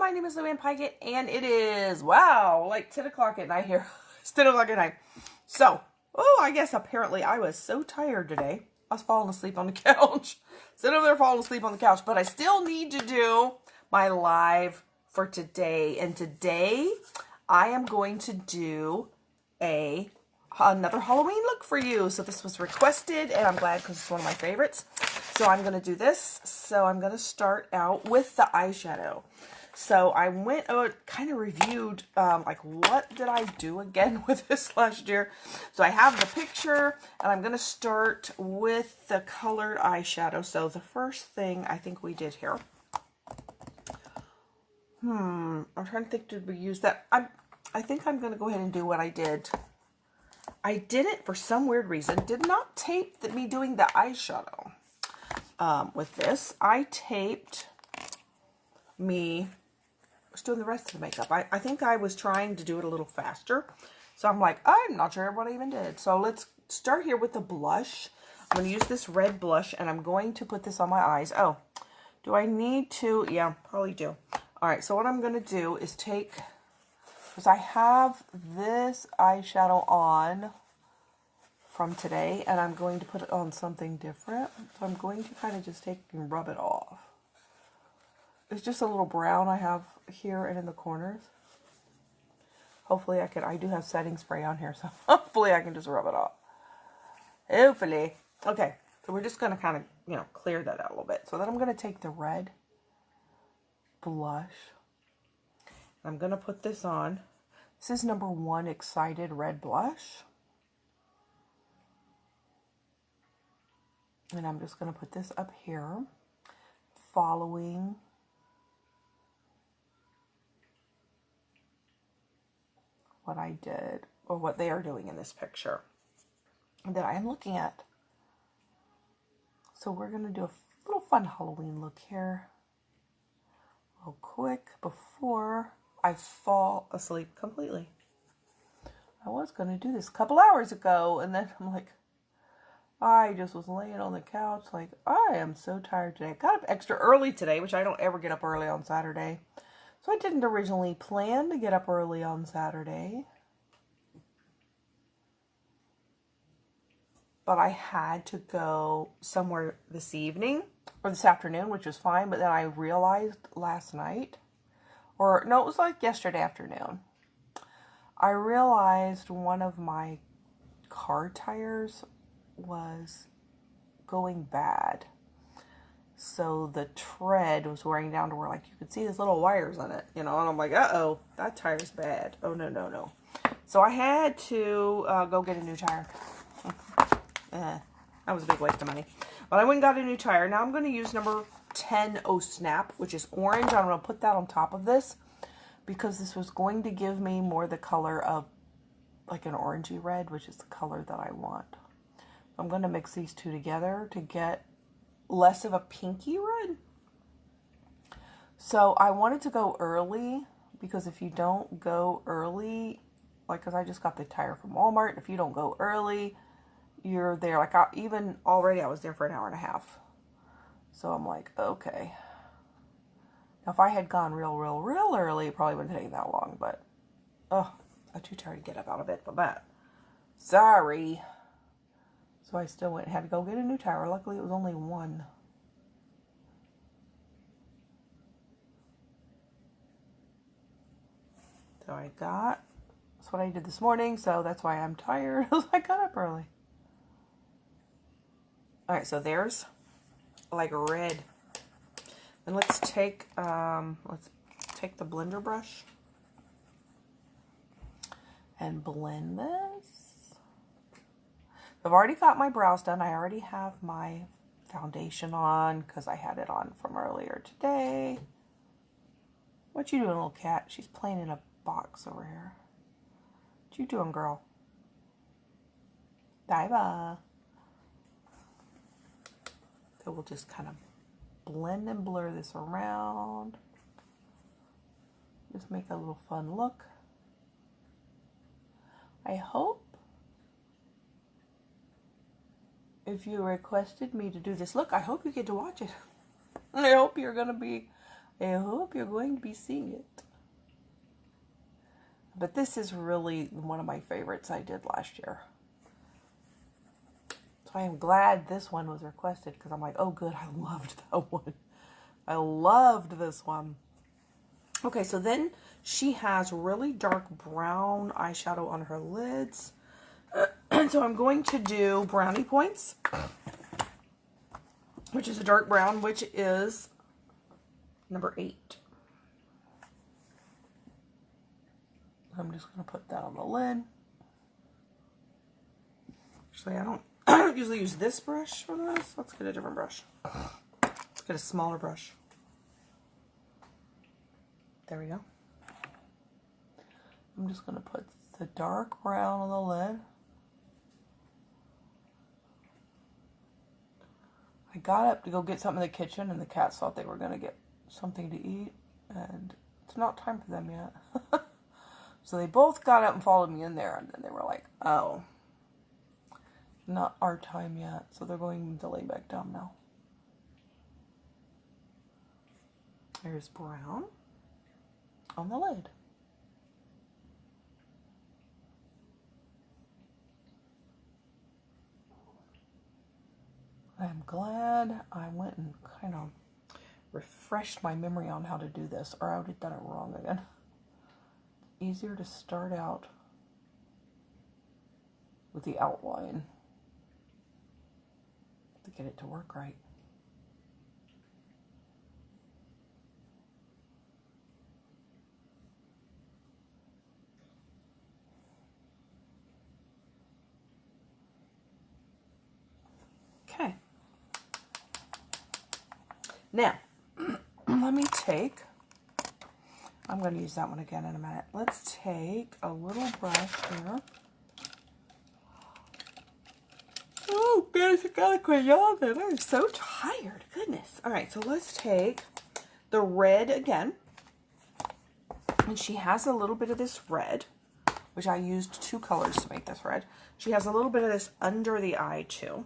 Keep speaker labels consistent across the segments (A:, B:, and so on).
A: my name is Luann Pygott, and it is, wow, like 10 o'clock at night here. It's 10 o'clock at night. So, I guess apparently I was so tired today. I was falling asleep on the couch. Sitting over there falling asleep on the couch. But I still need to do my live for today. And today, I am going to do another Halloween look for you. So this was requested, and I'm glad because it's one of my favorites. So I'm going to do this. So I'm going to start out with the eyeshadow. So I went, kind of reviewed, like, what did I do again with this last year? So I have the picture, and I'm going to start with the colored eyeshadow. So the first thing I think we did here. I'm trying to think, did we use that? I think I'm going to go ahead and do what I did. I didn't, for some weird reason, did not tape me doing the eyeshadow. With this, I taped me doing the rest of the makeup. I think I was trying to do it a little faster. So I'm like, I'm not sure what I even did. So let's start here with the blush. I'm going to use this red blush, and I'm going to put this on my eyes. Oh, do I need to? Yeah, probably do. All right, so what I'm going to do is take, because I have this eyeshadow on from today, and I'm going to put it on something different. So I'm going to kind of just take and rub it off. It's just a little brown I have here and in the corners. Hopefully I do have setting spray on here, so hopefully I can just rub it off. Hopefully. Okay, so we're just going to kind of, clear that out a little bit. So then I'm going to take the red blush. I'm going to put this on. This is number 1 Excited Red Blush. And I'm just going to put this up here, following what I did, or what they are doing in this picture that I am looking at. So we're going to do a little fun Halloween look here real quick before I fall asleep completely. I was going to do this a couple hours ago, and then I'm like, I just was laying on the couch like, I am so tired today. I got up extra early today, which I don't ever get up early on Saturday. So I didn't originally plan to get up early on Saturday. But I had to go somewhere this evening, or this afternoon, which was fine. But then I realized last night, or no, it was like yesterday afternoon. I realized one of my car tires was going bad. So the tread was wearing down to where, like, you could see these little wires on it, and I'm like, uh-oh, that tire's bad. Oh, no, no, no. So I had to go get a new tire. That was a big waste of money. But I went and got a new tire. Now I'm going to use number 10 Oh Snap, which is orange. I'm going to put that on top of this because this was going to give me more the color of like an orangey red, which is the color that I want. I'm going to mix these two together to get less of a pinky red. So I wanted to go early because if you don't go early, like, because I just got the tire from Walmart, if you don't go early, you're there. Like, even already I was there for an hour and a half. So I'm like, okay. Now if I had gone real early, it probably wouldn't take that long, but I'm too tired to get up out of bed for that. Sorry. So I still had to go get a new tire. Luckily, it was only one. So that's what I did this morning. So that's why I'm tired. I got up early. All right, so there's like red. And let's take the blender brush and blend this. I've already got my brows done. I already have my foundation on because I had it on from earlier today. What you doing, little cat? She's playing in a box over here. What you doing, girl? Diva. So we'll just kind of blend and blur this around. Just make a little fun look. I hope if you requested me to do this look, I hope you get to watch it. I hope you're going to be I hope you're going to be seeing it. But this is really one of my favorites I did last year. So I am glad this one was requested because I'm like, oh good, I loved that one. I loved this one. Okay, so then she has really dark brown eyeshadow on her lids. And so I'm going to do Brownie Points, which is a dark brown, which is number 8. I'm just going to put that on the lid. Actually, I don't usually use this brush for this. Let's get a different brush. Let's get a smaller brush. There we go. I'm just going to put the dark brown on the lid. I got up to go get something in the kitchen, and the cats thought they were going to get something to eat, and it's not time for them yet. So they both got up and followed me in there, and then they were like, oh, not our time yet. So they're going to lay back down now. There's brown on the lid. I'm glad I went and kind of refreshed my memory on how to do this, or I would have done it wrong again. Easier to start out with the outline to get it to work right. Okay. Now, let me take, I'm going to use that one again in a minute. Let's take a little brush here. Oh, guys, I gotta quit yawning. I'm so tired. Goodness. All right, so let's take the red again. And she has a little bit of this red, which I used 2 colors to make this red. She has a little bit of this under the eye, too.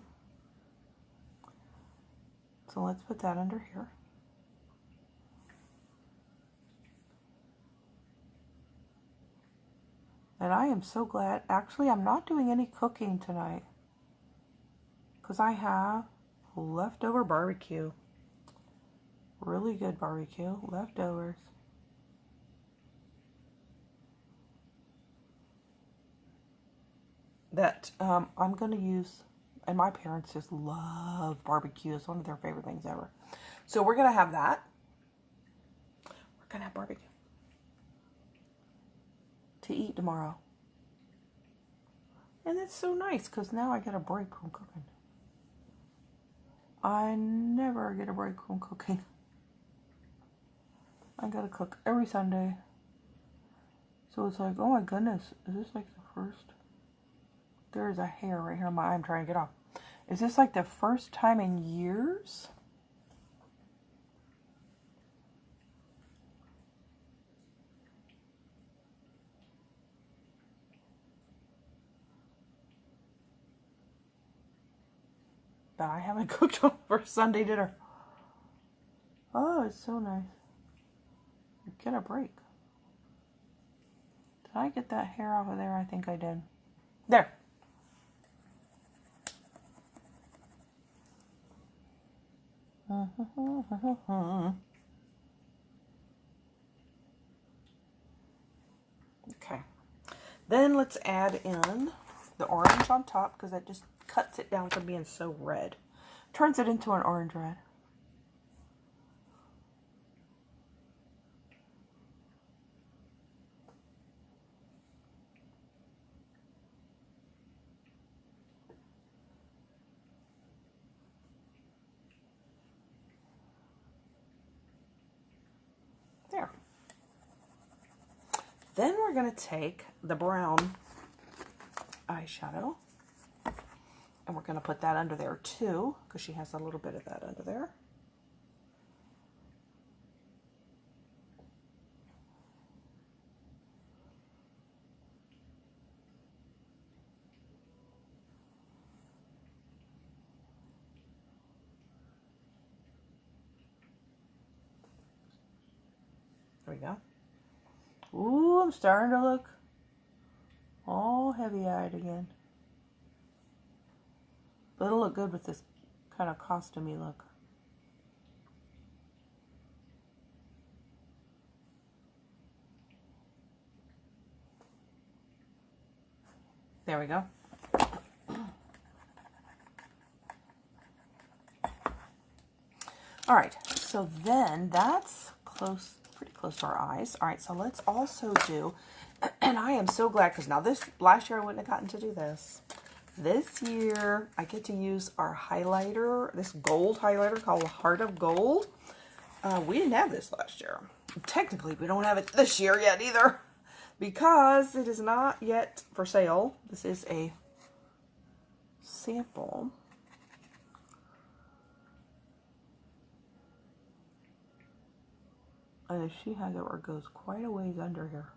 A: So let's put that under here. And I am so glad. Actually, I'm not doing any cooking tonight, because I have leftover barbecue. Really good barbecue. Leftovers. That I'm going to use, and my parents just love barbecue. It's one of their favorite things ever. So we're going to have that. We're going to have barbecue to eat tomorrow. And it's so nice because now I get a break from cooking. I never get a break from cooking. I gotta cook every Sunday. So it's like, oh my goodness, is this like the first? There is a hair right here on my eye I'm trying to get off. Is this like the first time in years? That I haven't cooked for Sunday dinner. Oh, it's so nice. Get a break. Did I get that hair off of there? I think I did. There. Okay. Then let's add in the orange on top, because that just cuts it down from being so red. Turns it into an orange red. There. Then we're going to take the brown eyeshadow, and we're going to put that under there too, because she has a little bit of that under there. There we go. Ooh, I'm starting to look all heavy-eyed again. But it'll look good with this kind of costumey look. There we go. All right, so then that's close, pretty close to our eyes. All right, so let's also do, and I am so glad because now this, last year I wouldn't have gotten to do this. This year I get to use our highlighter, this gold highlighter called Heart of Gold. We didn't have this last year. Technically, we don't have it this year yet either because it is not yet for sale. This is a sample. And she has it where it goes quite a ways under here.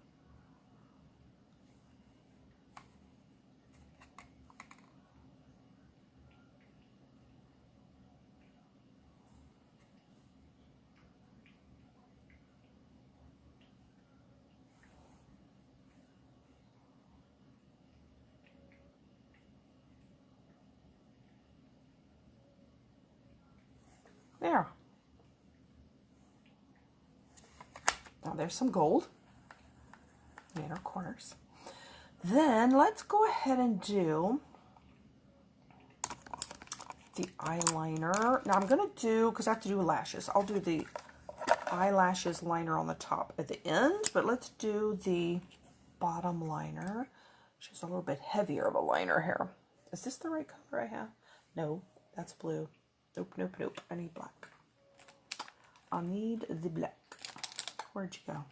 A: There. Now there's some gold in our corners. Then let's go ahead and do the eyeliner. Now I'm going to do, because I have to do lashes, I'll do the eyelashes liner on the top at the end, but let's do the bottom liner. She's a little bit heavier of a liner here. Is this the right color I have? No, that's blue. Nope, nope, nope. I need black. I'll need the black. Where'd you go?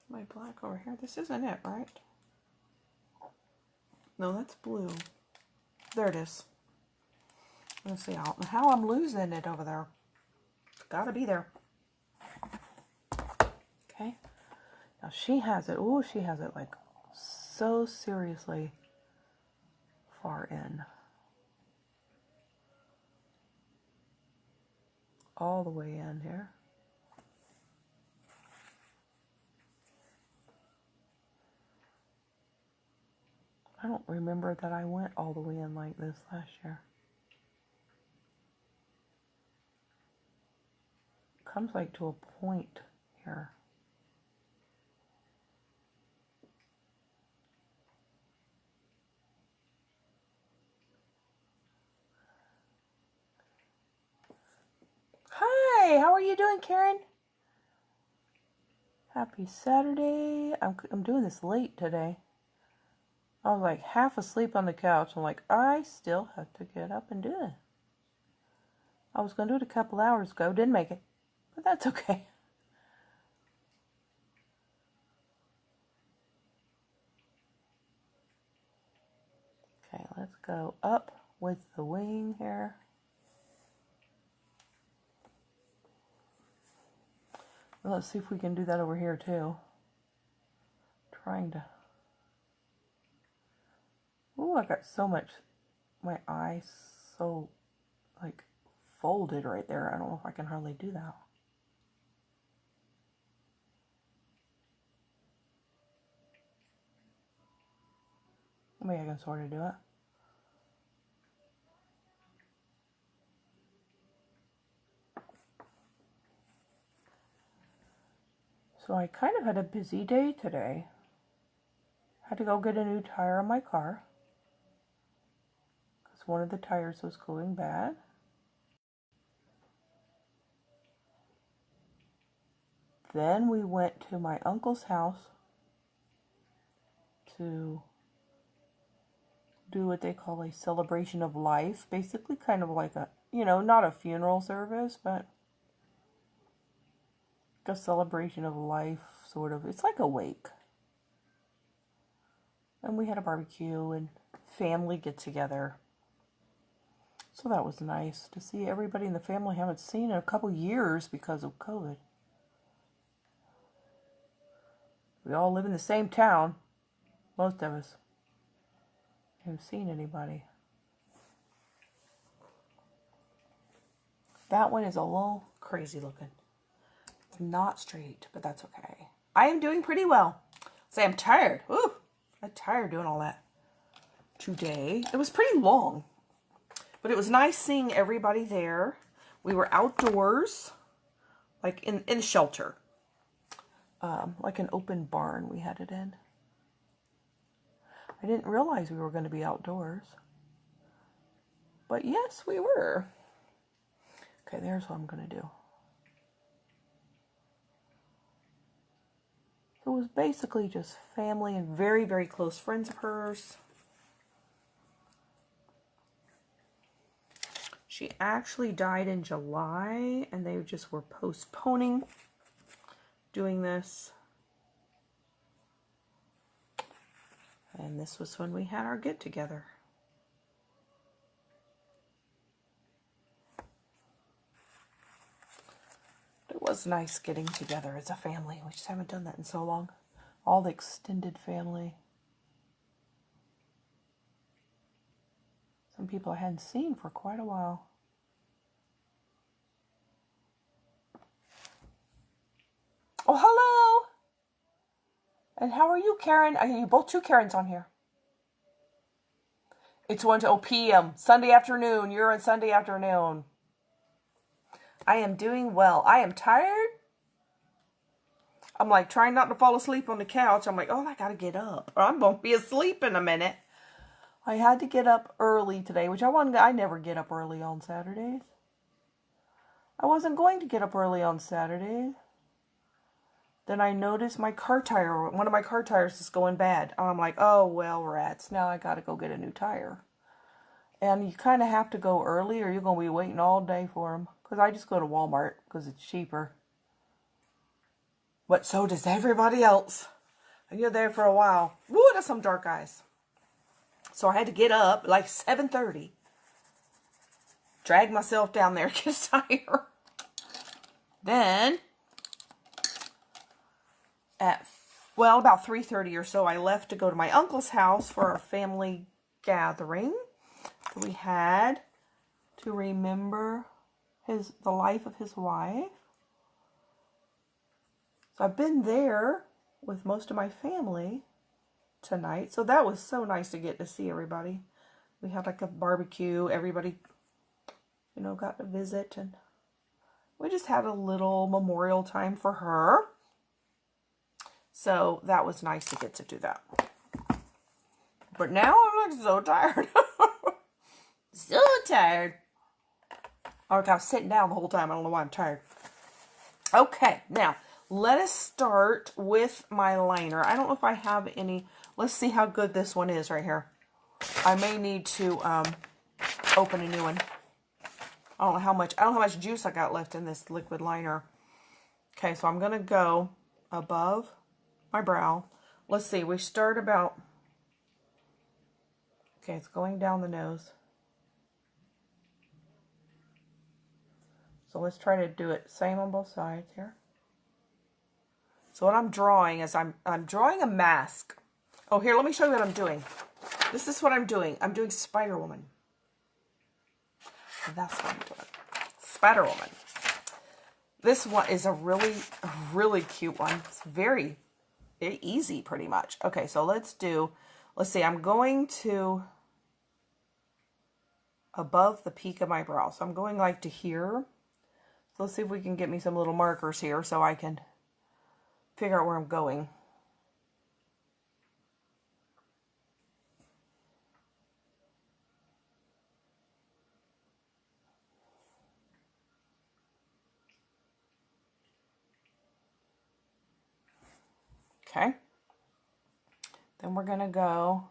A: My black over here. This isn't it, right? No, that's blue. There it is. Let's see how I'm losing it over there. It's gotta be there. Okay. Now she has it. Oh, she has it like so seriously far in. All the way in here. I don't remember that I went all the way in like this last year. It comes like to a point here. Hi, how are you doing, Karen? Happy Saturday. I'm doing this late today. I was like half asleep on the couch. I'm like, I still have to get up and do it. I was going to do it a couple hours ago. Didn't make it. But that's okay. Okay, let's go up with the wing here. Well, let's see if we can do that over here too. Trying to... Ooh, I got so much... My eye so, like, folded right there. I don't know if I can hardly do that. Maybe I can sort of do it. So I kind of had a busy day today. Had to go get a new tire on my car because one of the tires was going bad. Then we went to my uncle's house to do what they call a celebration of life. Basically kind of like a, you know, not a funeral service, but a celebration of life, sort of. It's like a wake. And we had a barbecue and family get together. So that was nice to see everybody in the family I haven't seen in a couple years because of COVID. We all live in the same town. Most of us. haven't seen anybody. That one is a little crazy looking. It's not straight, but that's okay. I am doing pretty well. Say, I'm tired. Ooh, I'm tired doing all that today. It was pretty long, but it was nice seeing everybody there. We were outdoors, like in shelter, like an open barn we had it in. I didn't realize we were going to be outdoors, but yes, we were. Okay, there's what I'm going to do. So it was basically just family and very, very close friends of hers. She actually died in July, and they just were postponing doing this. And this was when we had our get-together. It was nice getting together as a family. We just haven't done that in so long. All the extended family. Some people I hadn't seen for quite a while. Oh, hello! And how are you, Karen? Are you both two Karens on here? It's 1 p.m. Sunday afternoon. You're on Sunday afternoon. I am doing well. I am tired. I'm like trying not to fall asleep on the couch. I'm like, oh, I gotta get up, or I'm gonna be asleep in a minute. I had to get up early today, which I never get up early on Saturdays. I wasn't going to get up early on Saturdays. Then I noticed one of my car tires is going bad. And I'm like, oh, well, rats. Now I gotta go get a new tire. And you kind of have to go early or you're going to be waiting all day for them. Because I just go to Walmart because it's cheaper. But so does everybody else. And you're there for a while. Woo, that's some dark eyes. So I had to get up like 7:30. Drag myself down there, get a tire. Then, about 3:30 or so, I left to go to my uncle's house for our family gathering. We had to remember the life of his wife. So I've been there with most of my family tonight. So that was so nice to get to see everybody. We had like a barbecue. Everybody, got to visit. And we just had a little memorial time for her. So that was nice to get to do that. But now I'm like so tired. So tired. I was sitting down the whole time. I don't know why I'm tired. Okay, now let us start with my liner. I don't know if I have any. Let's see how good this one is right here. I may need to open a new one. I don't know how much juice I got left in this liquid liner. Okay, so I'm gonna go above my brow. Let's see. We start about. Okay, it's going down the nose. So let's try to do it same on both sides here. So what I'm drawing is I'm drawing a mask. Oh, here, let me show you what I'm doing. This is what I'm doing. I'm doing Spiderwoman. That's what I'm doing. Spiderwoman. This one is a really cute one. It's very easy, pretty much. Okay, so let's see, I'm going to above the peak of my brow. So I'm going like to here. So let's see if we can get me some little markers here so I can figure out where I'm going. Okay. Then we're going to go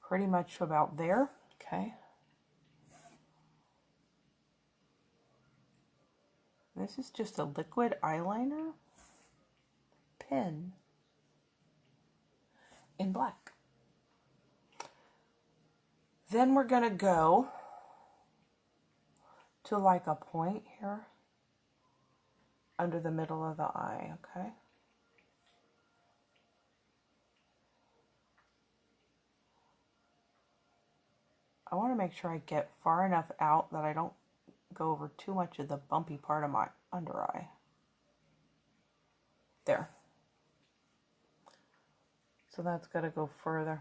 A: pretty much about there. Okay. This is just a liquid eyeliner pen in black. Then we're going to go to like a point here under the middle of the eye, okay? I want to make sure I get far enough out that I don't go over too much of the bumpy part of my under eye. There. So that's got to go further.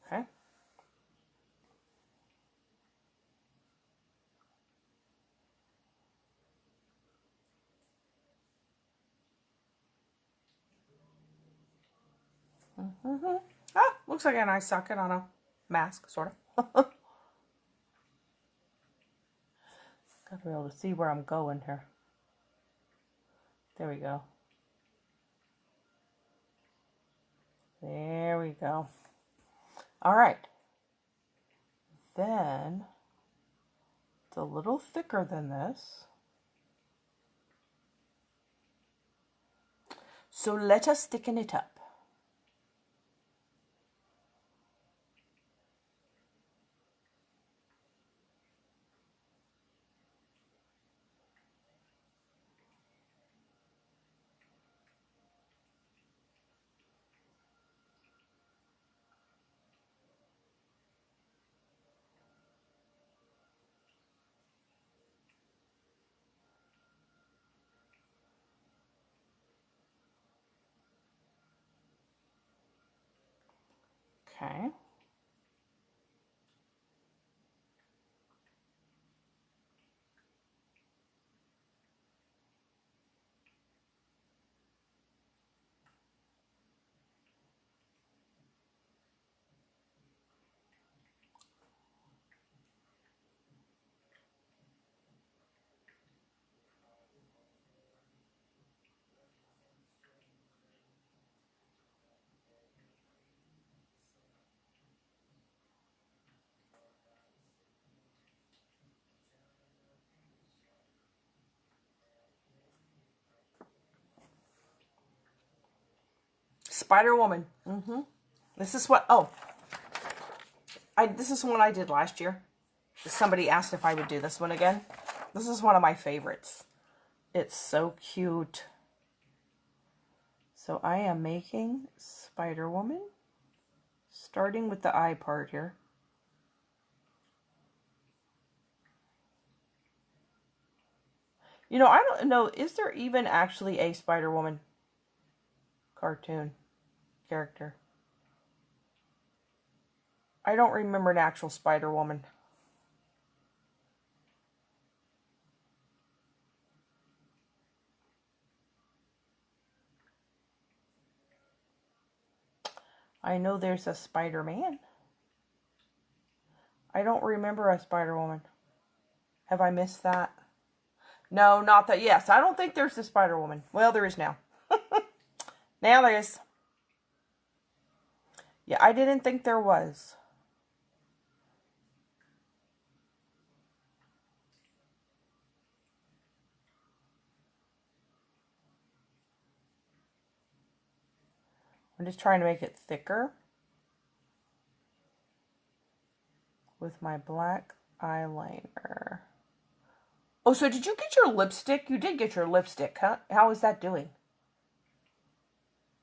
A: Okay. Ah, looks like a nice socket on a mask, sort of. Gotta be able to see where I'm going here. There we go. There we go. All right. Then it's a little thicker than this. So let us thicken it up. Okay. Spiderwoman. This is what, this is one I did last year. Somebody asked if I would do this one again. This is one of my favorites. It's so cute. So I am making Spiderwoman, starting with the eye part here. You know, I don't know, is there even actually a Spiderwoman cartoon character? I don't remember an actual Spiderwoman. I know there's a Spider-Man. I don't remember a Spider-Woman. Have I missed that? No, not that. Yes, I don't think there's a Spider-Woman. Well, there is now. Now there is. Yeah, I didn't think there was. I'm just trying to make it thicker with my black eyeliner. Oh, so did you get your lipstick? You did get your lipstick, huh? How is that doing?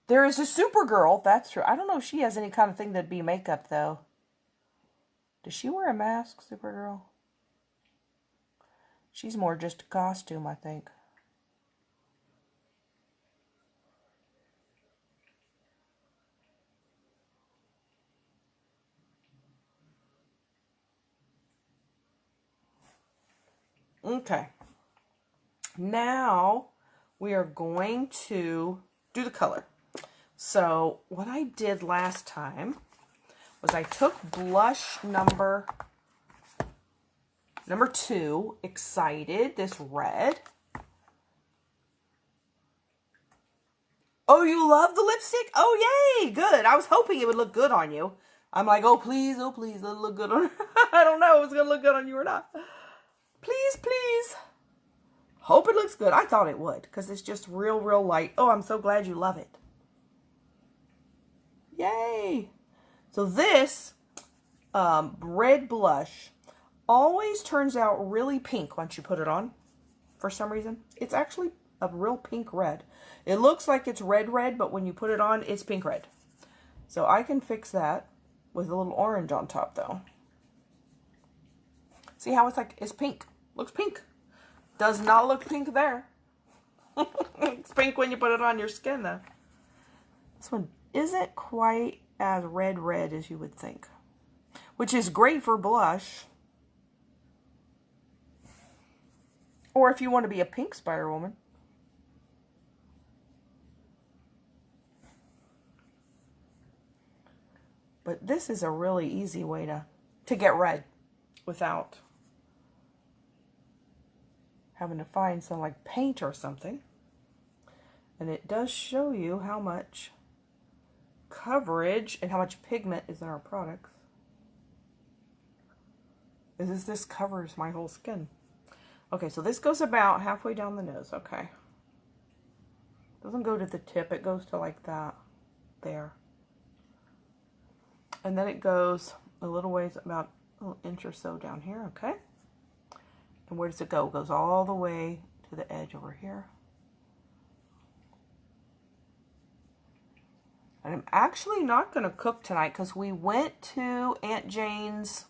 A: There is a Supergirl. That's true. I don't know if she has any kind of thing that'd be makeup, though. Does she wear a mask, Supergirl? She's more just a costume, I think. Okay. Now we are going to do the color. So what I did last time was I took blush number 2, Excited, this red. Oh, you love the lipstick? Oh, yay, good. I was hoping it would look good on you. I'm like, oh, please, let it look good on I don't know if it's going to look good on you or not. Please, please. Hope it looks good. I thought it would because it's just real, real light. Oh, I'm so glad you love it. Yay. So this red blush, always turns out really pink once you put it on. For some reason, it's actually a real pink red. It looks like it's red, but when you put it on, it's pink red. So I can fix that with a little orange on top, though. See how it's like, it's pink. Looks pink. Does not look pink there. It's pink when you put it on your skin, though. This one isn't quite as red as you would think, which is great for blush. Or if you want to be a pink Spider-Woman. But this is a really easy way to get red without having to find some like paint or something. And it does show you how much coverage and how much pigment is in our products. This covers my whole skin. Okay, so this goes about halfway down the nose, okay. Doesn't go to the tip, it goes to like that, there. And then it goes a little ways, about an inch or so down here, okay. And where does it go? It goes all the way to the edge over here. And I'm actually not going to cook tonight because we went to Aunt Jane's,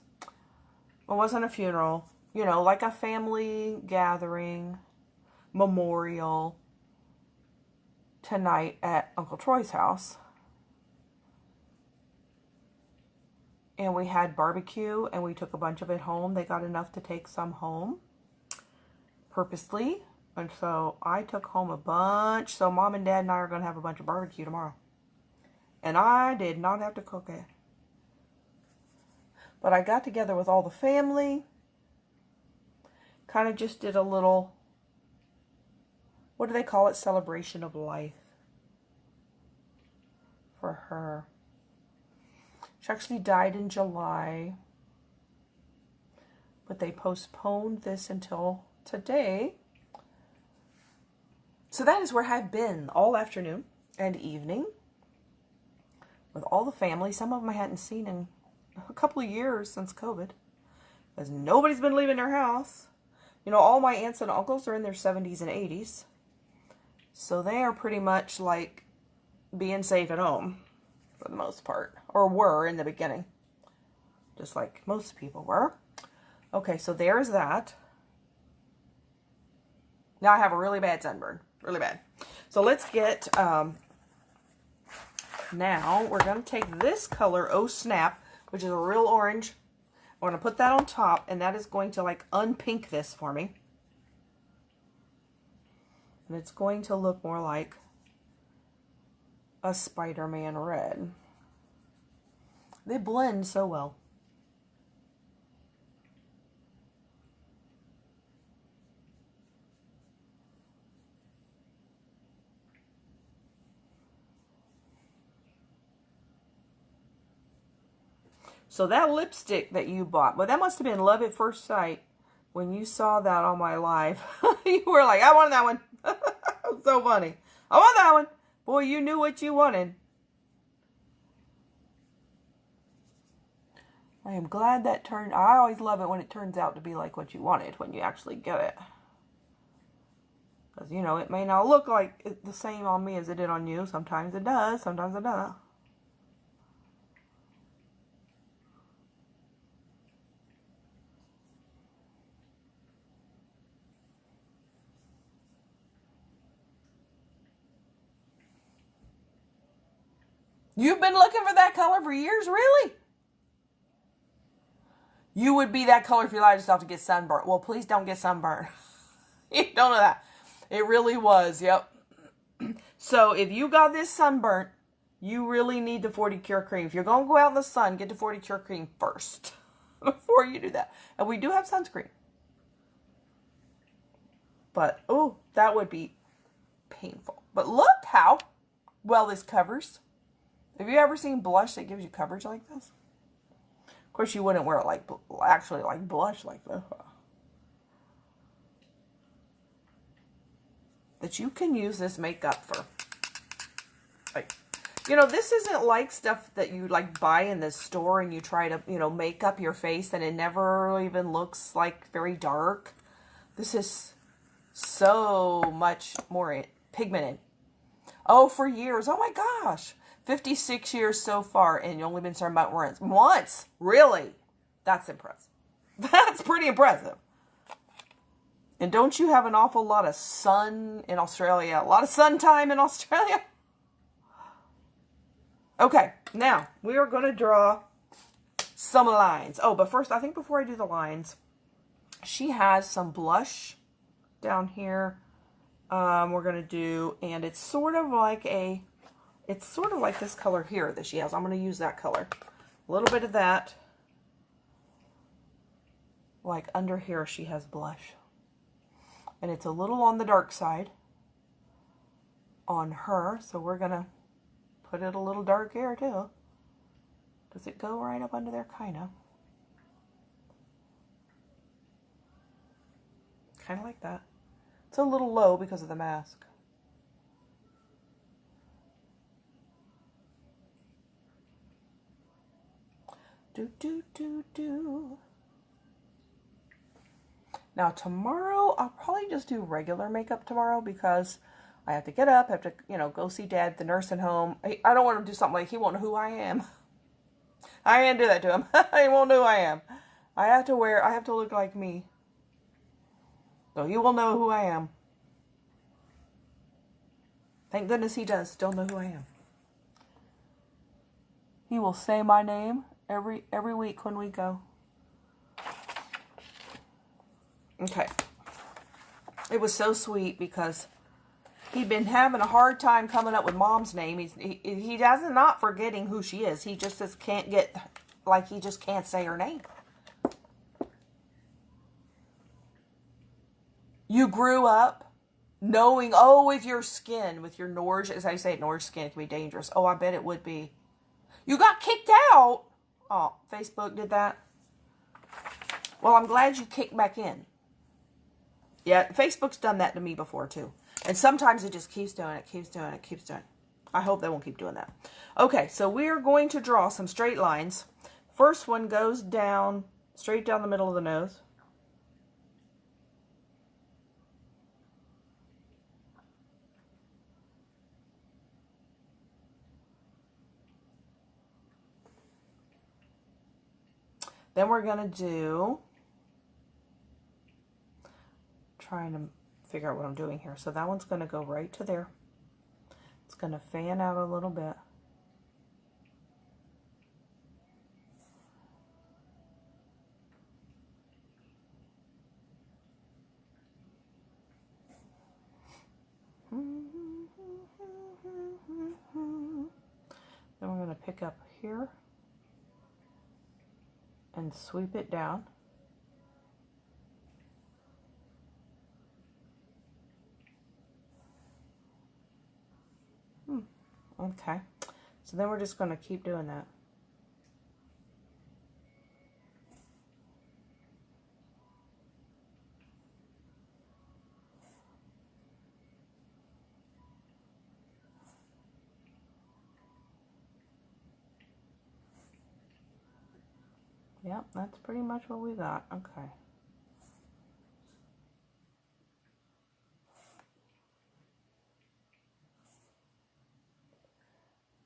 A: well, it wasn't a funeral, you know, like a family gathering, memorial, tonight at Uncle Troy's house. And we had barbecue and we took a bunch of it home. They got enough to take some home purposely. And so I took home a bunch. So Mom and Dad and I are going to have a bunch of barbecue tomorrow. And I did not have to cook it. But I got together with all the family. Kind of just did a little, what do they call it? Celebration of life for her. She actually died in July. But they postponed this until today. So that is where I've been all afternoon and evening. With all the family. Some of them I hadn't seen in a couple of years since COVID. Because nobody's been leaving their house. You know, all my aunts and uncles are in their 70s and 80s. So they are pretty much like being safe at home. For the most part. Or were in the beginning. Just like most people were. Okay, so there's that. Now I have a really bad sunburn. Really bad. So let's get... now we're going to take this color, Oh Snap, which is a real orange. We're going to put that on top, and that is going to like unpink this for me. And it's going to look more like a Spider-Man red. They blend so well. So that lipstick that you bought, well, that must have been love at first sight when you saw that on my live. You were like, I want that one. So funny. I want that one. Boy, you knew what you wanted. I am glad that turned, I always love it when it turns out to be like what you wanted when you actually get it. Because, you know, it may not look like the same on me as it did on you. Sometimes it does, sometimes it doesn't. You've been looking for that color for years, really? You would be that color if you allowed yourself to get sunburnt. Well, please don't get sunburnt. You don't know that. It really was, yep. So if you got this sunburnt, you really need the 40 Cure Cream. If you're going to go out in the sun, get the 40 Cure Cream first before you do that. And we do have sunscreen. But, oh, that would be painful. But look how well this covers. Have you ever seen blush that gives you coverage like this? Of course, you wouldn't wear it like, actually like blush like this. But you can use this makeup for, like, You know, this isn't like stuff that you like buy in the store and you try to, you know, make up your face and it never even looks like very dark. This is so much more pigmented. Oh, for years. Oh my gosh. 56 years so far and you only been starting about once. Once? Really? That's impressive. That's pretty impressive. And don't you have an awful lot of sun in Australia? A lot of sun time in Australia? Okay, now we are going to draw some lines. Oh, but first, I think before I do the lines, she has some blush down here. We're going to do, and it's sort of like this color here that she has. I'm going to use that color. A little bit of that. Like under here, she has blush. And it's a little on the dark side on her, so we're going to put it a little dark here too. Does it go right up under there? Kind of. Kind of like that. It's a little low because of the mask. Do, do, do, do. Now tomorrow, I'll probably just do regular makeup tomorrow because I have to get up, have to, you know, go see Dad at the nursing home. I don't want him to do something like he won't know who I am. I can't do that to him. He won't know who I am. I have to look like me. So he will know who I am. Thank goodness he does still know who I am. He will say my name every week when we go. Okay. It was so sweet because he'd been having a hard time coming up with Mom's name. He does not forgetting who she is. He just can't get, like, he just can't say her name. You grew up knowing, oh, with your skin, with your Norge, as I say, Norge skin can be dangerous. Oh, I bet it would be. You got kicked out. Oh, Facebook did that. Well, I'm glad you kicked back in. Yeah, Facebook's done that to me before, too. And sometimes it just keeps doing it, keeps doing it, keeps doing it. I hope they won't keep doing that. Okay, so we're going to draw some straight lines. First one goes down, straight down the middle of the nose. Then we're going to do, trying to figure out what I'm doing here. So that one's going to go right to there. It's going to fan out a little bit. Then we're going to pick up here and sweep it down. Okay, so then we're just going to keep doing that. Yep, that's pretty much what we got. Okay.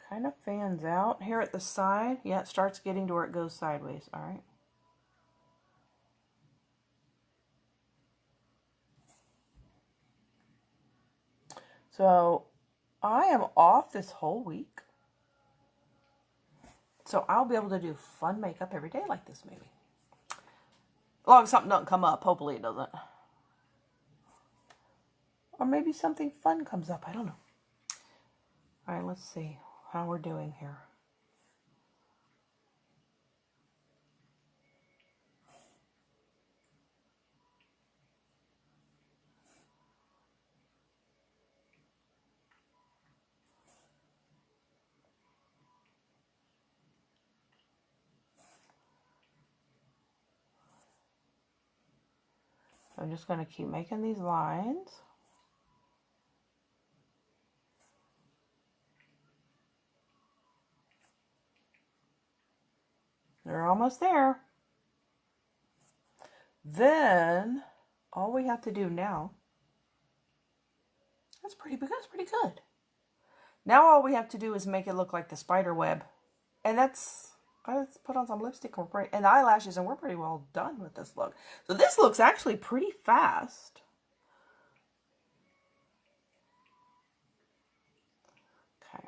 A: Kind of fans out here at the side. Yeah, it starts getting to where it goes sideways. All right. So I am off this whole week. So I'll be able to do fun makeup every day like this, maybe. As long as something doesn't come up. Hopefully it doesn't. Or maybe something fun comes up. I don't know. All right, let's see how we're doing here. I'm just going to keep making these lines. They're almost there. Then all we have to do now, that's pretty good. Now all we have to do is make it look like the spider web. And let's put on some lipstick and eyelashes, and we're pretty well done with this look. So this looks actually pretty fast. Okay.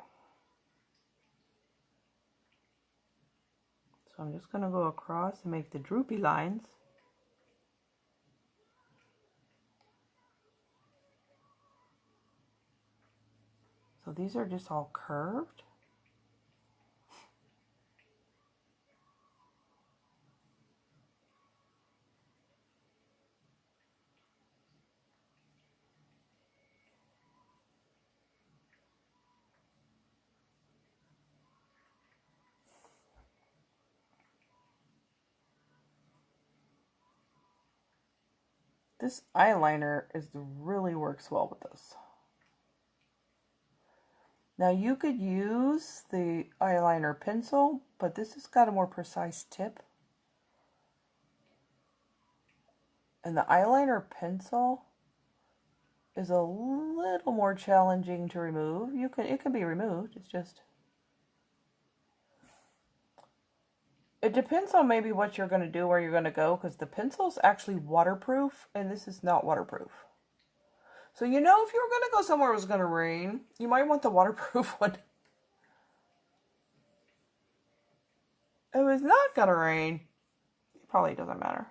A: So I'm just going to go across and make the droopy lines. So these are just all curved. This eyeliner really works well with this. Now you could use the eyeliner pencil, but this has got a more precise tip. And the eyeliner pencil is a little more challenging to remove. It can be removed. It's just, it depends on maybe what you're going to do, where you're going to go, because the pencil's actually waterproof and this is not waterproof. So if you were going to go somewhere it was going to rain, you might want the waterproof one. If it's not going to rain, it probably doesn't matter.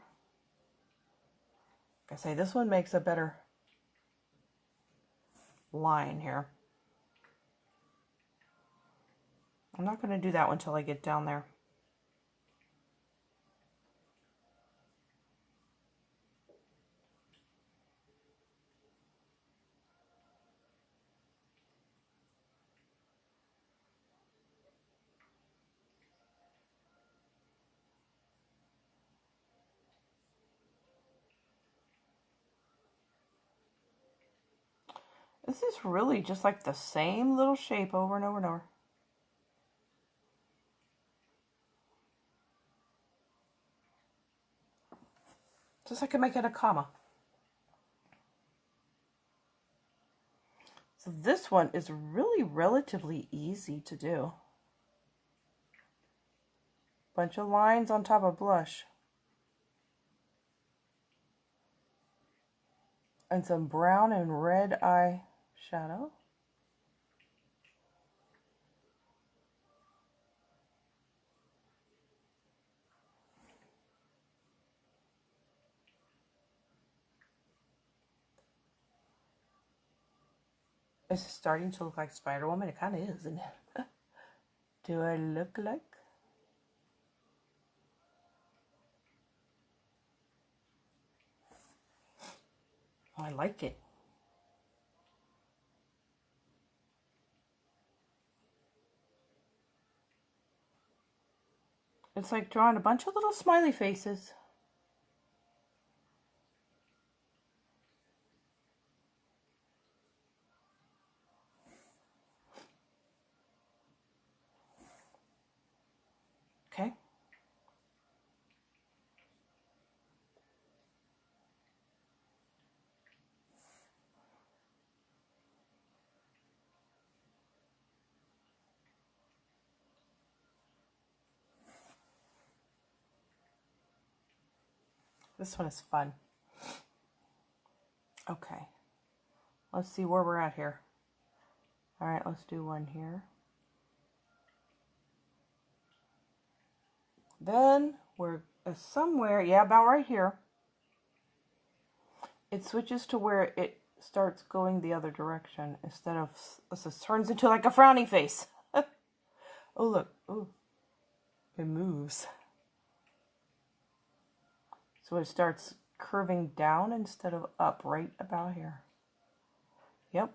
A: Like I say, this one makes a better line here. I'm not going to do that one until I get down there. This is really just like the same little shape over and over and over. Just like I make it a comma. So this one is really relatively easy to do. Bunch of lines on top of blush. And some brown and red eye shadow. It's starting to look like Spider-Woman. It kind of is, isn't it? Do I look like? Oh, I like it. It's like drawing a bunch of little smiley faces. Okay. This one is fun. Okay. Let's see where we're at here. All right, let's do one here. Then we're somewhere, yeah, about right here. It switches to where it starts going the other direction instead of, it turns into like a frowny face. Oh, look. Oh, it moves. So it starts curving down instead of up right about here. Yep.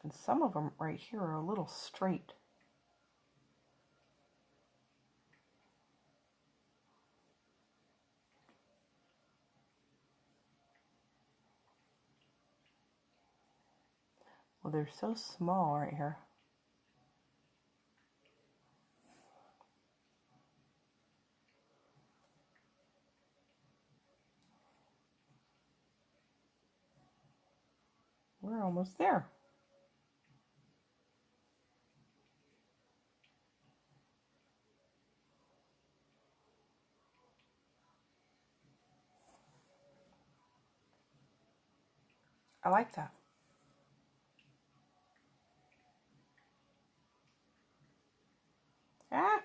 A: And some of them right here are a little straight. Well, they're so small right here. We're almost there. I like that. Ah!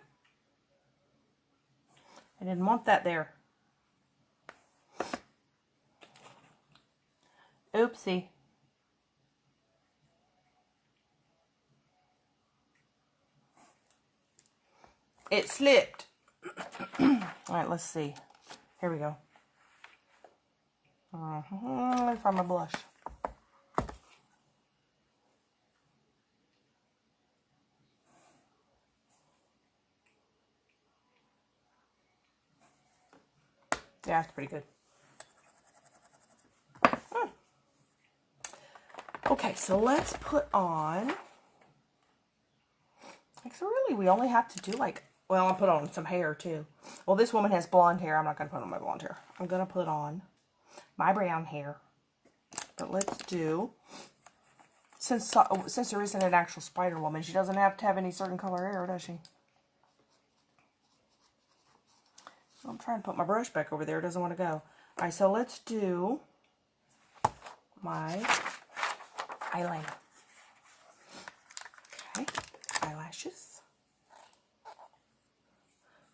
A: I didn't want that there. Oopsie. It slipped. All right, let's see. Here we go. Let me find my blush. Yeah, it's pretty good. Okay, so let's put on... So really, we only have to do like... Well, I'll put on some hair, too. Well, this woman has blonde hair. I'm not going to put on my blonde hair. I'm going to put on my brown hair. But let's do... Since there isn't an actual Spider-Woman, she doesn't have to have any certain color hair, does she? I'm trying to put my brush back over there. It doesn't want to go. All right, so let's do my eyeliner. Okay, eyelashes.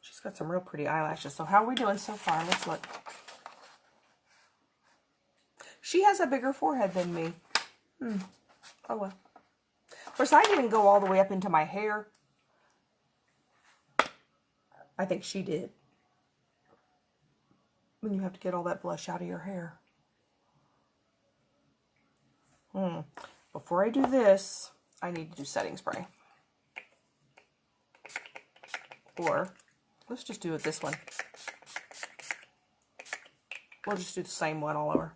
A: She's got some real pretty eyelashes. So how are we doing so far? Let's look. She has a bigger forehead than me. Oh well. Of course, I didn't go all the way up into my hair. I think she did. When you have to get all that blush out of your hair. Before I do this, I need to do setting spray. Or, let's just do it this one. We'll just do the same one all over.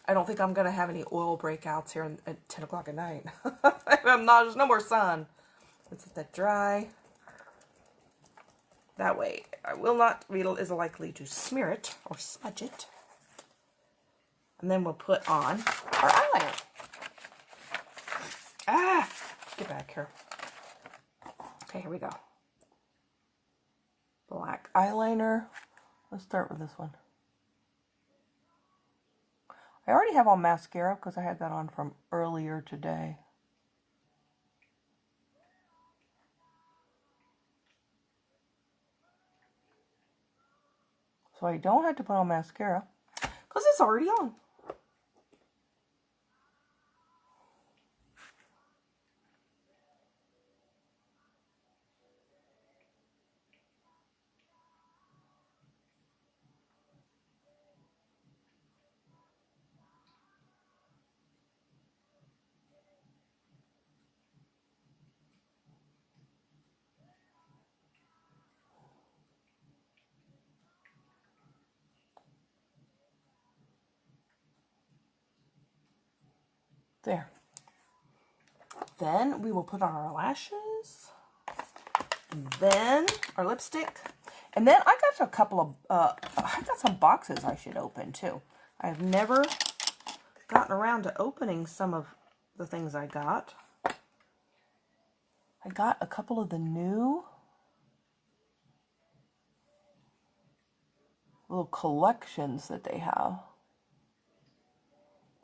A: I don't think I'm going to have any oil breakouts here at 10 o'clock at night. There's no more sun. Let's let that dry. That way, I will not be as likely to smear it or smudge it. And then we'll put on our eyeliner. Ah! Get back here. Okay, here we go. Black eyeliner. Let's start with this one. I already have on mascara because I had that on from earlier today. So I don't have to put on mascara because it's already on. There. Then we will put on our lashes. And then our lipstick. And then I got a couple of, I got some boxes I should open too. I've never gotten around to opening some of the things I got. I got a couple of the new little collections that they have.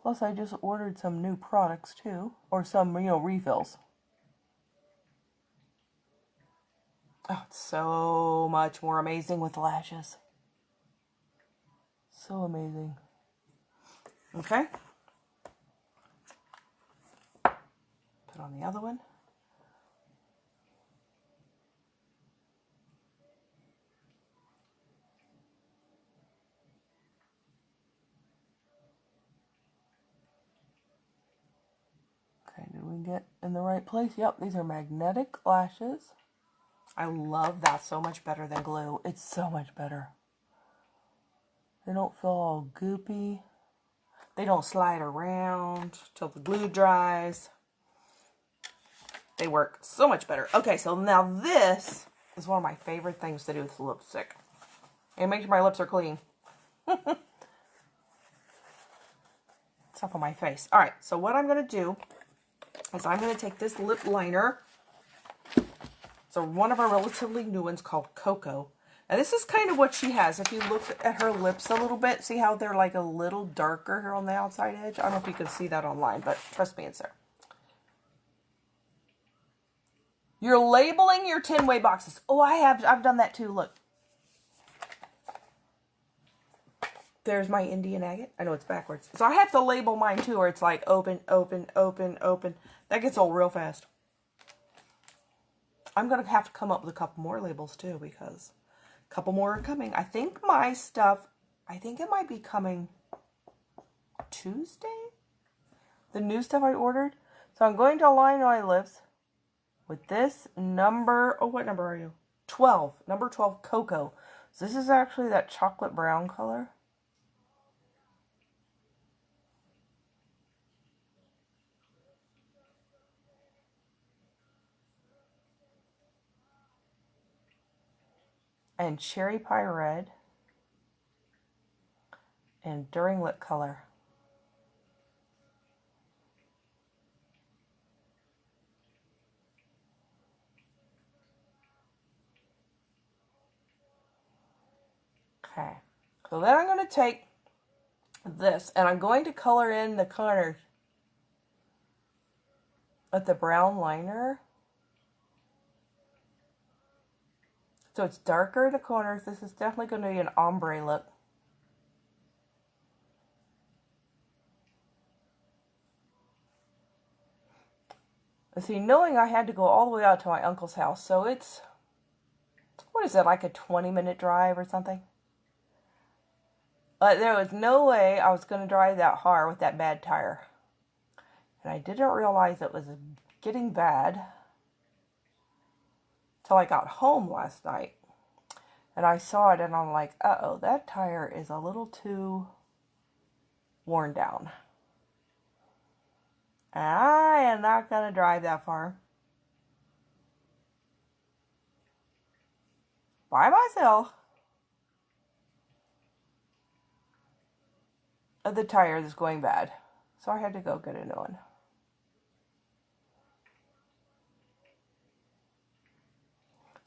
A: Plus, I just ordered some new products, too. Or some, refills. Oh, it's so much more amazing with lashes. So amazing. Okay. Put on the other one. Did we get in the right place? Yep, these are magnetic lashes. I love that so much better than glue. It's so much better. They don't feel all goopy. They don't slide around till the glue dries. They work so much better. Okay, so now this is one of my favorite things to do with lipstick. It makes sure my lips are clean. stuff on my face. All right, so what I'm going to do is I'm going to take this lip liner. So one of our relatively new ones called Cocoa. And this is kind of what she has. If you look at her lips a little bit, see how they're like a little darker here on the outside edge? I don't know if you can see that online, but trust me, it's there. You're labeling your 10-way boxes. Oh, I've done that too. Look. There's my Indian agate. I know it's backwards. So I have to label mine too, or it's like open, open, open, open. That gets old real fast. I'm going to have to come up with a couple more labels too, because a couple more are coming. I think my stuff, I think it might be coming Tuesday? The new stuff I ordered. So I'm going to line my lips with this number, oh, what number are you? 12. Number 12 Cocoa. So this is actually that chocolate brown color. And Cherry Pie Red, and During Lip Color. Okay, so then I'm going to take this, and I'm going to color in the corners with the brown liner. So it's darker in the corners. This is definitely going to be an ombre look. And see, knowing I had to go all the way out to my uncle's house, so it's, what is it, like a 20-minute drive or something? But there was no way I was going to drive that hard with that bad tire. And I didn't realize it was getting bad till I got home last night. And I saw it and I'm like, uh-oh, that tire is a little too worn down. And I am not going to drive that far by myself. The tire is going bad. So I had to go get a new one.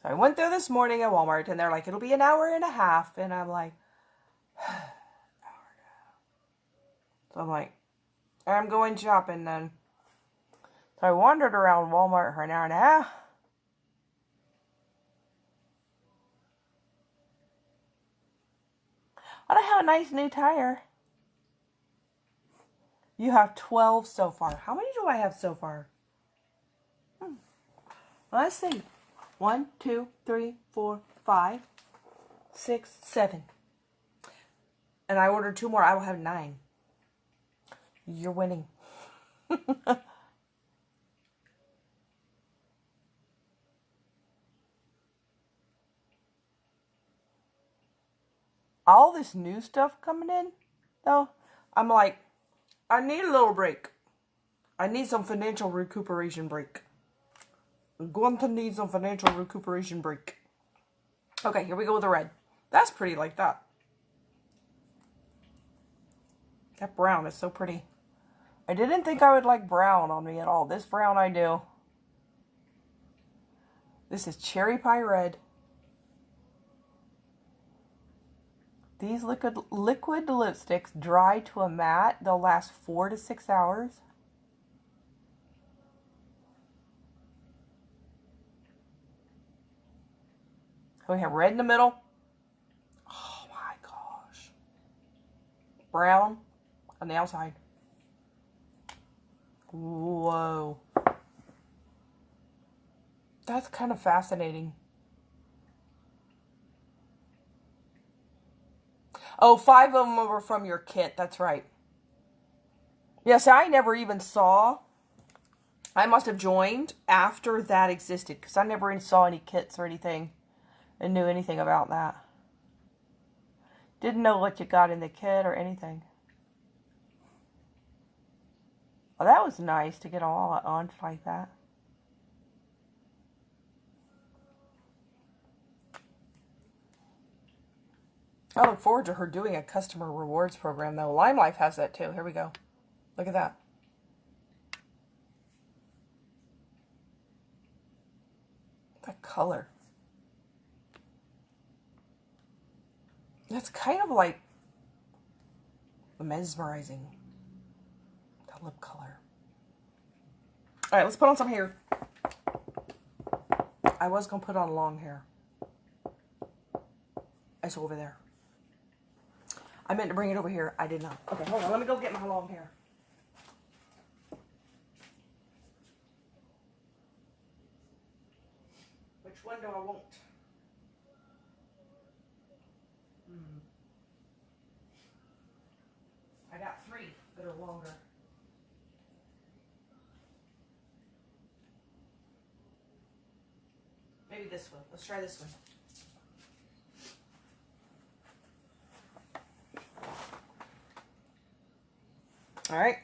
A: So I went there this morning at Walmart, and they're like, it'll be an hour and a half. And I'm like, hour and a half. So I'm like, I'm going shopping then. So I wandered around Walmart for an hour and a half. I don't have a nice new tire. You have 12 so far. How many do I have so far? Let's see. 1, 2, 3, 4, 5, 6, 7. And I ordered 2 more. I will have 9. You're winning. All this new stuff coming in, though, I'm like, I need a little break. I need some financial recuperation break. I'm going to need some financial recuperation break. Okay, here we go with the red. That's pretty like that. That brown is so pretty. I didn't think I would like brown on me at all. This brown I do. This is Cherry Pie Red. These liquid lipsticks dry to a matte. They'll last 4 to 6 hours. So we have red in the middle. Oh my gosh. Brown on the outside. Whoa. That's kind of fascinating. Oh, 5 of them were from your kit. That's right. Yes, I never even saw. I must have joined after that existed, because I never even saw any kits or anything and knew anything about that. Didn't know what you got in the kit or anything. Well, that was nice to get all on like that. I look forward to her doing a customer rewards program, though. Lime Life has that, too. Here we go. Look at that. That color. That's kind of like mesmerizing. That lip color. All right, let's put on some hair. I was going to put on long hair. It's over there. I meant to bring it over here. I did not. Okay, hold on. Let me go get my long hair. Which one do I want? I got 3 that are longer. Maybe this one. Let's try this one. All right.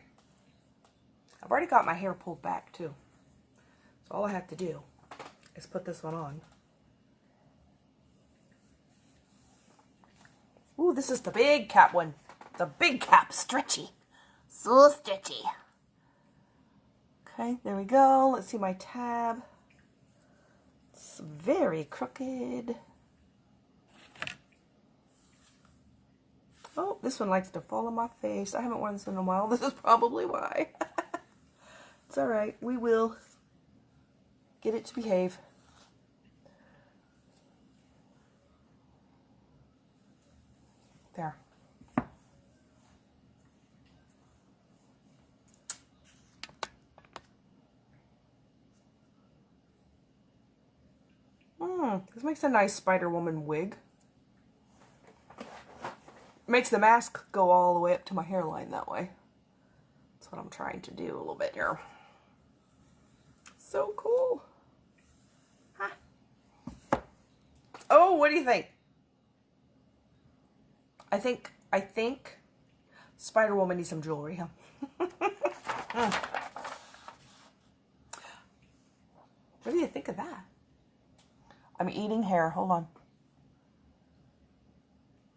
A: I've already got my hair pulled back too. So all I have to do is put this one on. Ooh, this is the big cap one. The big cap, stretchy. So stretchy. Okay, there we go. Let's see my tab. It's very crooked. Oh, this one likes to fall on my face. I haven't worn this in a while. This is probably why. It's all right. We will get it to behave. There. This makes a nice Spiderwoman wig. Makes the mask go all the way up to my hairline that way. That's what I'm trying to do a little bit here. So cool. Huh. Oh, what do you think? I think Spiderwoman needs some jewelry, huh? What do you think of that? I'm eating hair. Hold on.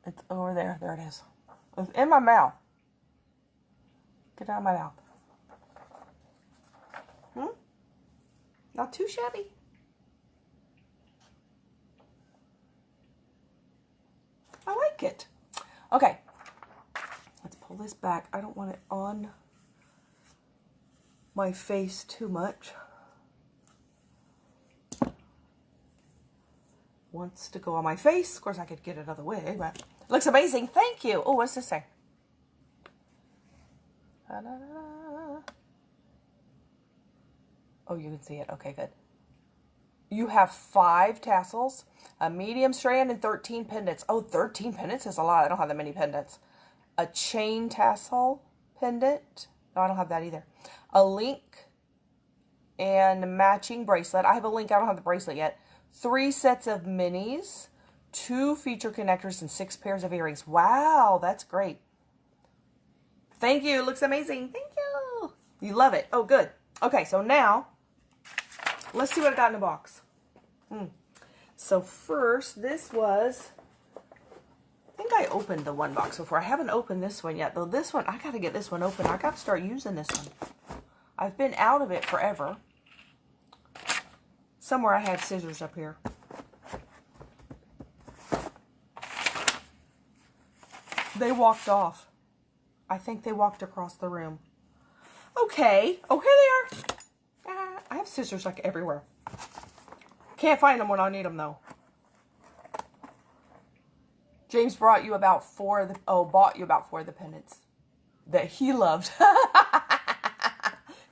A: It's over there. There it is. It's in my mouth. Get out of my mouth. Not too shabby. I like it. Okay. Let's pull this back. I don't want it on my face too much. Wants to go on my face. Of course, I could get another wig, but it looks amazing. Thank you. Oh, what's this say? Oh, you can see it. Okay, good. You have 5 tassels, a medium strand, and 13 pendants. Oh, 13 pendants is a lot. I don't have that many pendants. A chain tassel pendant. No, I don't have that either. A link and matching bracelet. I have a link. I don't have the bracelet yet. 3 sets of minis, 2 feature connectors, and 6 pairs of earrings. Wow, that's great. Thank you. It looks amazing. Thank you. You love it. Oh, good. Okay, so now, let's see what I got in the box. So first, this was, I think I opened the one box before. I haven't opened this one yet, though this one, I got to get this one open. I got to start using this one. I've been out of it forever. Somewhere I had scissors up here. They walked off. I think they walked across the room. Okay. Oh, here they are. I have scissors like everywhere. Can't find them when I need them, though. James brought you about 4 of the, bought you about 4 of the pendants that he loved.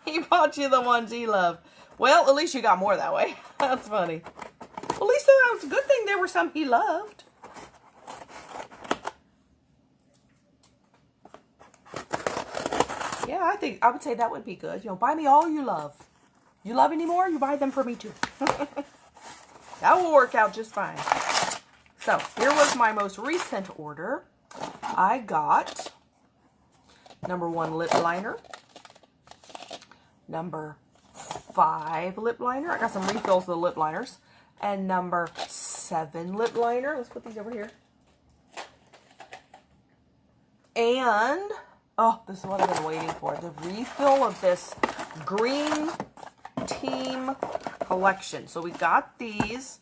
A: He bought you the ones he loved. Well, at least you got more that way. That's funny. At least that was a good thing there were some he loved. Yeah, I would say that would be good. You know, buy me all you love. You love any more? You buy them for me too. That will work out just fine. So, here was my most recent order. I got number 1 lip liner. Number 5 lip liner. I got some refills of the lip liners. And number 7 lip liner. Let's put these over here. And Oh, this is what I've been waiting for. The refill of this green team collection. So we got these.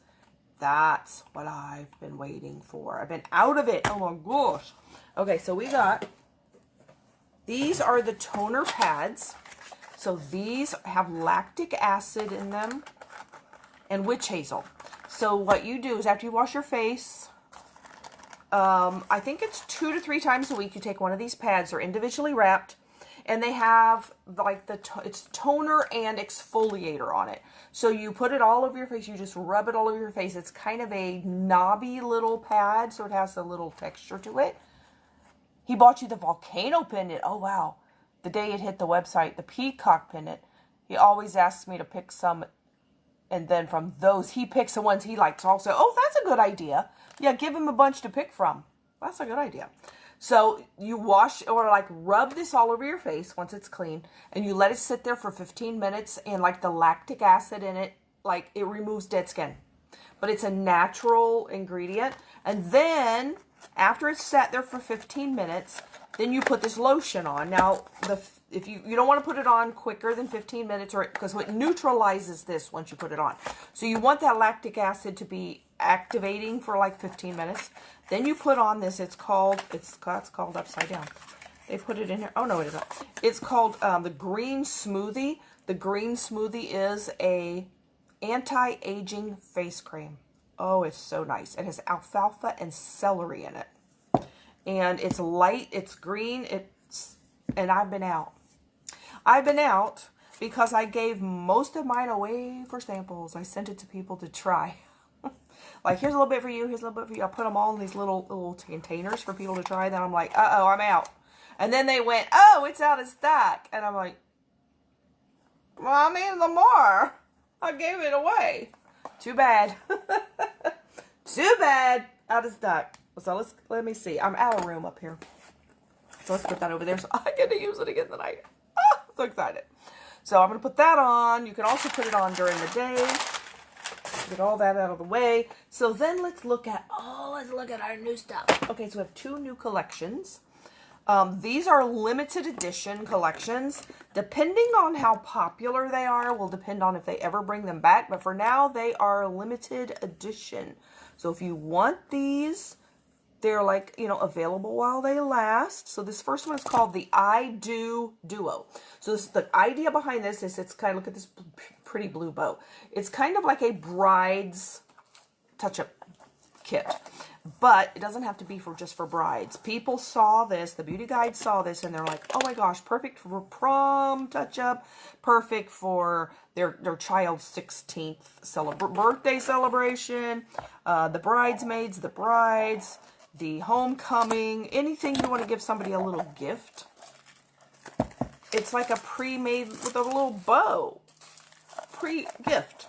A: That's what I've been waiting for. I've been out of it. Oh my gosh. Okay, so we got, these are the toner pads. So these have lactic acid in them and witch hazel. So what you do is after you wash your face, I think it's 2 to 3 times a week, you take one of these pads. They're individually wrapped, and they have like it's toner and exfoliator on it. So you put it all over your face. You just rub it all over your face. It's kind of a knobby little pad, so it has a little texture to it. He bought you the volcano pendant. Oh wow! The day it hit the website, the peacock pendant. He always asks me to pick some, and then from those he picks the ones he likes. Also, oh, that's a good idea. Yeah, give him a bunch to pick from. That's a good idea. So you wash or like rub this all over your face once it's clean, and you let it sit there for 15 minutes, and like the lactic acid in it, like it removes dead skin. But it's a natural ingredient. And then after it's sat there for 15 minutes, then you put this lotion on. Now, if you don't want to put it on quicker than 15 minutes, or because it neutralizes this once you put it on. So you want that lactic acid to be activating for like 15 minutes. Then you put on this. It's called upside down. They put it in here. Oh no, it isn't. It's called the Green Smoothie. The Green Smoothie is a anti-aging face cream. Oh, it's so nice. It has alfalfa and celery in it. And it's light, it's green, and I've been out. I've been out because I gave most of mine away for samples. I sent it to people to try. Like, here's a little bit for you, here's a little bit for you. I put them all in these little containers for people to try. Then I'm like, uh-oh, I'm out. And then they went, oh, it's out of stock. And I'm like, well, I need some more. I gave it away. Too bad. Too bad. Out of stock. So let me see. I'm out of room up here. So let's put that over there so I get to use it again tonight. Ah, so excited. So I'm going to put that on. You can also put it on during the day. Get all that out of the way. So then let's look at our new stuff. Okay, so we have 2 new collections. These are limited edition collections. Depending on how popular they are, will depend on if they ever bring them back. But for now, they are limited edition. So if you want these, they're like, available while they last. So this first one is called the I Do Duo. So the idea behind this is it's kind of, look at this pretty blue bow. It's kind of like a bride's touch-up kit. But it doesn't have to be just for brides. People saw this, the beauty guide saw this, and they're like, oh my gosh, perfect for prom touch-up, perfect for their child's 16th birthday celebration, the bridesmaids, the brides, the homecoming, anything you want to give somebody a little gift. It's like a pre-made with a little bow. Pre-gift.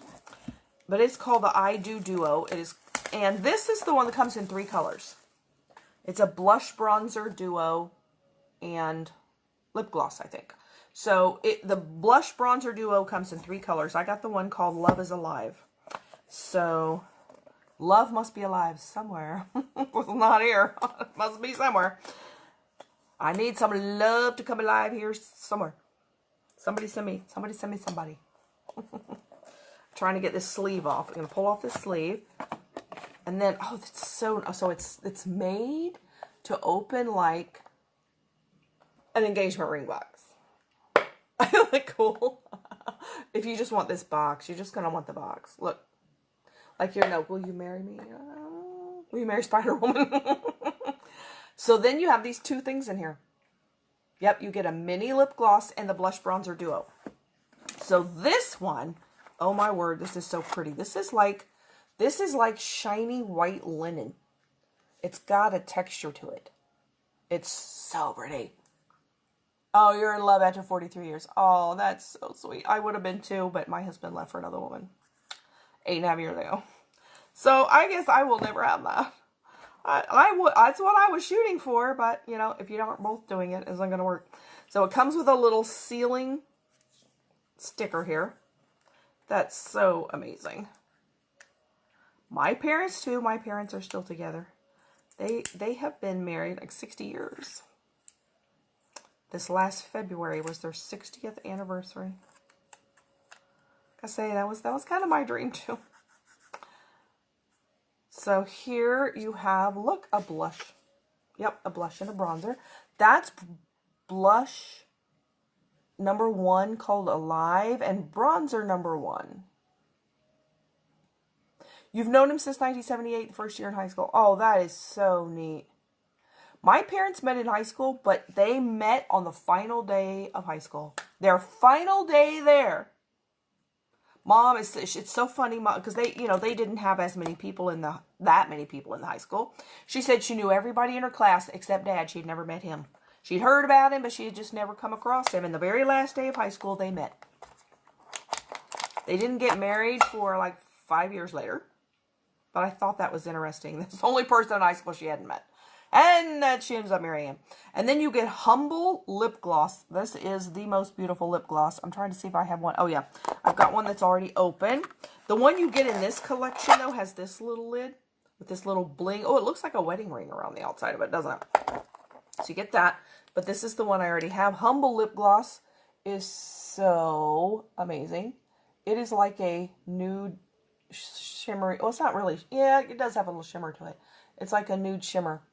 A: But it's called the I Do Duo. It is. And this is the one that comes in 3 colors. It's a blush bronzer duo and lip gloss, I think. So the blush bronzer duo comes in 3 colors. I got the one called Love is Alive. So love must be alive somewhere. It's not here. It must be somewhere. I need some love to come alive here somewhere. Somebody send me somebody. Trying to get this sleeve off. I'm going to pull off this sleeve. And then, oh, that's so it's made to open like an engagement ring box. Isn't that cool? If you just want this box, you're just going to want the box. Look. Like, will you marry me? Will you marry Spider-Woman? So then you have these 2 things in here. Yep, you get a mini lip gloss and the blush bronzer duo. So this one, oh my word, this is so pretty. This is like shiny white linen. It's got a texture to it. It's so pretty. Oh, you're in love after 43 years. Oh, that's so sweet. I would have been too, but my husband left for another woman 8.5 years ago. So I guess I will never have that. That's what I was shooting for, but if you aren't both doing it, isn't going to work. So it comes with a little sealing sticker here. That's so amazing. My parents too. My parents are still together. They have been married like 60 years. This last February was their 60th anniversary. I say that was kind of my dream too. So here you have, look, a blush. Yep, a blush and a bronzer. That's blush number 1 called Alive and bronzer number 1. You've known him since 1978, the first year in high school. Oh, that is so neat. My parents met in high school, but they met on the final day of high school. Their final day there. Mom, it's so funny, Mom, because they didn't have that many people in the high school. She said she knew everybody in her class except Dad. She'd never met him. She'd heard about him, but she had just never come across him. And the very last day of high school, they met. They didn't get married for like 5 years later, but I thought that was interesting. That's the only person in high school she hadn't met. And that she ends up marrying him. And then you get Humble Lip Gloss. This is the most beautiful lip gloss. I'm trying to see if I have one. Oh, yeah. I've got one that's already open. The one you get in this collection, though, has this little lid with this little bling. Oh, it looks like a wedding ring around the outside of it, doesn't it? So you get that. But this is the one I already have. Humble Lip Gloss is so amazing. It is like a nude shimmery. Oh, it's not really. Yeah, it does have a little shimmer to it. It's like a nude shimmer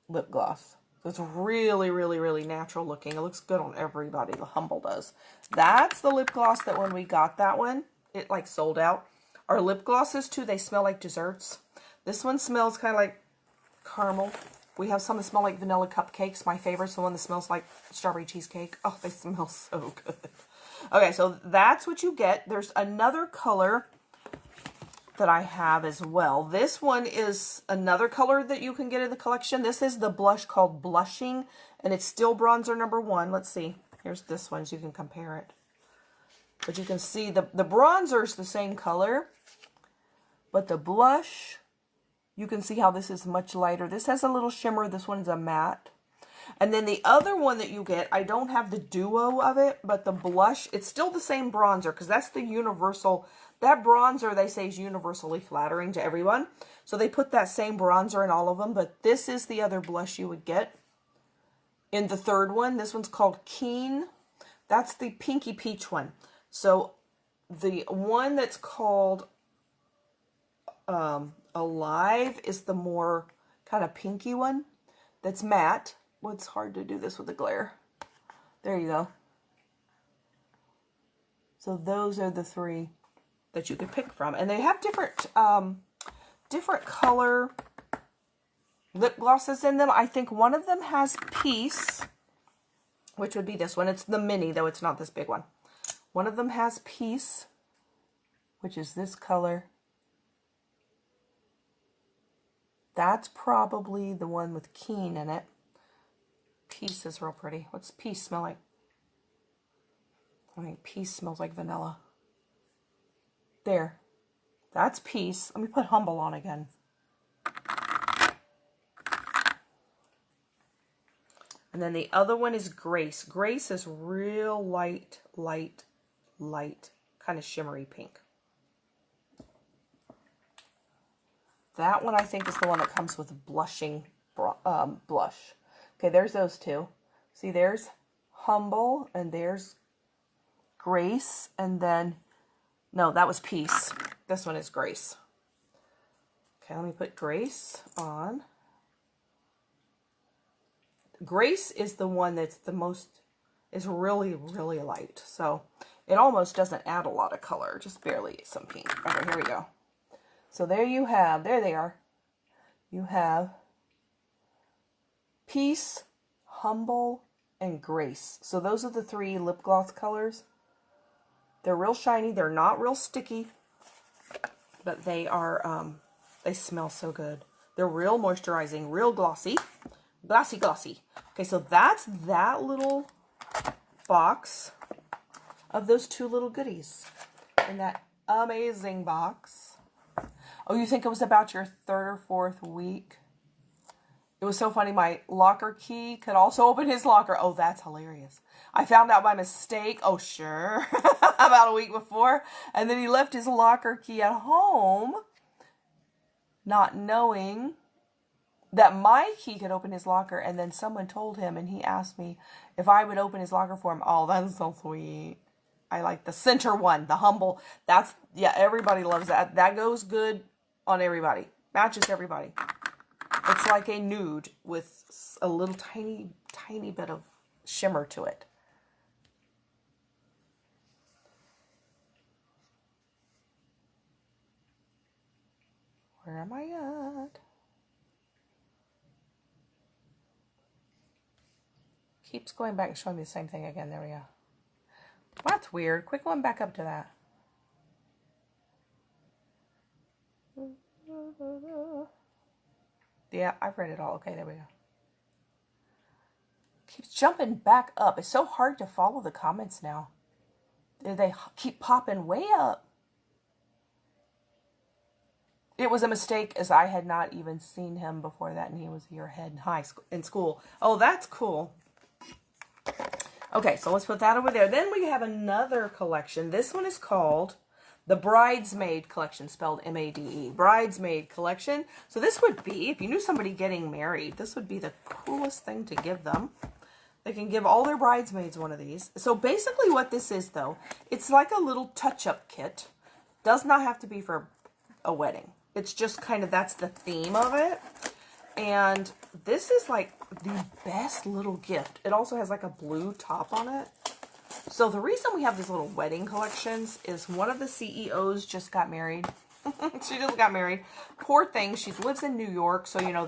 A: lip gloss. So it's really, really, really natural looking. It looks good on everybody. The Humble does. That's the lip gloss that when we got that one, it like sold out. Our lip glosses too, they smell like desserts. This one smells kind of like caramel. We have some that smell like vanilla cupcakes. My favorite's the one that smells like strawberry cheesecake. Oh, they smell so good. Okay, so that's what you get. There's another color that I have as well. This one is another color that you can get in the collection. This is the blush called Blushing, and it's still bronzer number 1. Let's see. Here's this one so you can compare it. But you can see the bronzer is the same color, but the blush, you can see how this is much lighter. This has a little shimmer. This one's a matte. And then the other one that you get, I don't have the duo of it, but the blush, it's still the same bronzer because that's the universal. That bronzer, they say, is universally flattering to everyone. So they put that same bronzer in all of them. But this is the other blush you would get in the third one. This one's called Keen. That's the pinky peach one. So the one that's called Alive is the more kind of pinky one that's matte. Well, it's hard to do this with the glare. There you go. So those are the 3 that you could pick from. And they have different color lip glosses in them. I think one of them has Peace, which would be this one. It's the mini, though it's not this big one. One of them has Peace, which is this color. That's probably the one with Keen in it. Peace is real pretty. What's Peace smell like? I think Peace smells like vanilla. There. That's Peace. Let me put Humble on again. And then the other one is Grace. Grace is real light, kind of shimmery pink. That one I think is the one that comes with Blushing blush. Okay, there's those 2. See, there's Humble and there's Grace, and then, no, that was Peace. This one is Grace. Okay, let me put Grace on. Grace is the one that's the most, is really, really light. So it almost doesn't add a lot of color, just barely some pink. Okay, here we go. So there you have, there they are. You have Peace, Humble, and Grace. So those are the 3 lip gloss colors. They're real shiny. They're not real sticky, but they are, they smell so good. They're real moisturizing, real glossy. Glossy, glossy. Okay, so that's that little box of those 2 little goodies in that amazing box. Oh, you think it was about your 3rd or 4th week? It was so funny. My locker key could also open his locker. Oh, that's hilarious. I found out by mistake. Oh, sure. About a week before. And then he left his locker key at home, not knowing that my key could open his locker, and then someone told him, and he asked me if I would open his locker for him. Oh, that's so sweet. I like the center one, the humble. That's, yeah, everybody loves that. That goes good on everybody. Matches everybody. It's like a nude with a little tiny, tiny bit of shimmer to it. Where am I at? Keeps going back and showing me the same thing again. There we go. That's weird. Quick one back up to that. Yeah, I've read it all. Okay, there we go. Keeps jumping back up. It's so hard to follow the comments now. They keep popping way up. It was a mistake, as I had not even seen him before that, and he was a year ahead in school. Oh, that's cool. Okay, so let's put that over there. Then we have another collection. This one is called the Bridesmaid Collection, spelled M-A-D-E. Bridesmaid Collection. So this would be, if you knew somebody getting married, this would be the coolest thing to give them. They can give all their bridesmaids one of these. So basically what this is, though, it's like a little touch-up kit. Does not have to be for a wedding. It's just kind of, that's the theme of it. And this is like the best little gift. It also has like a blue top on it. So the reason we have these little wedding collections is one of the CEOs just got married. She just got married. Poor thing. She lives in New York. So, you know,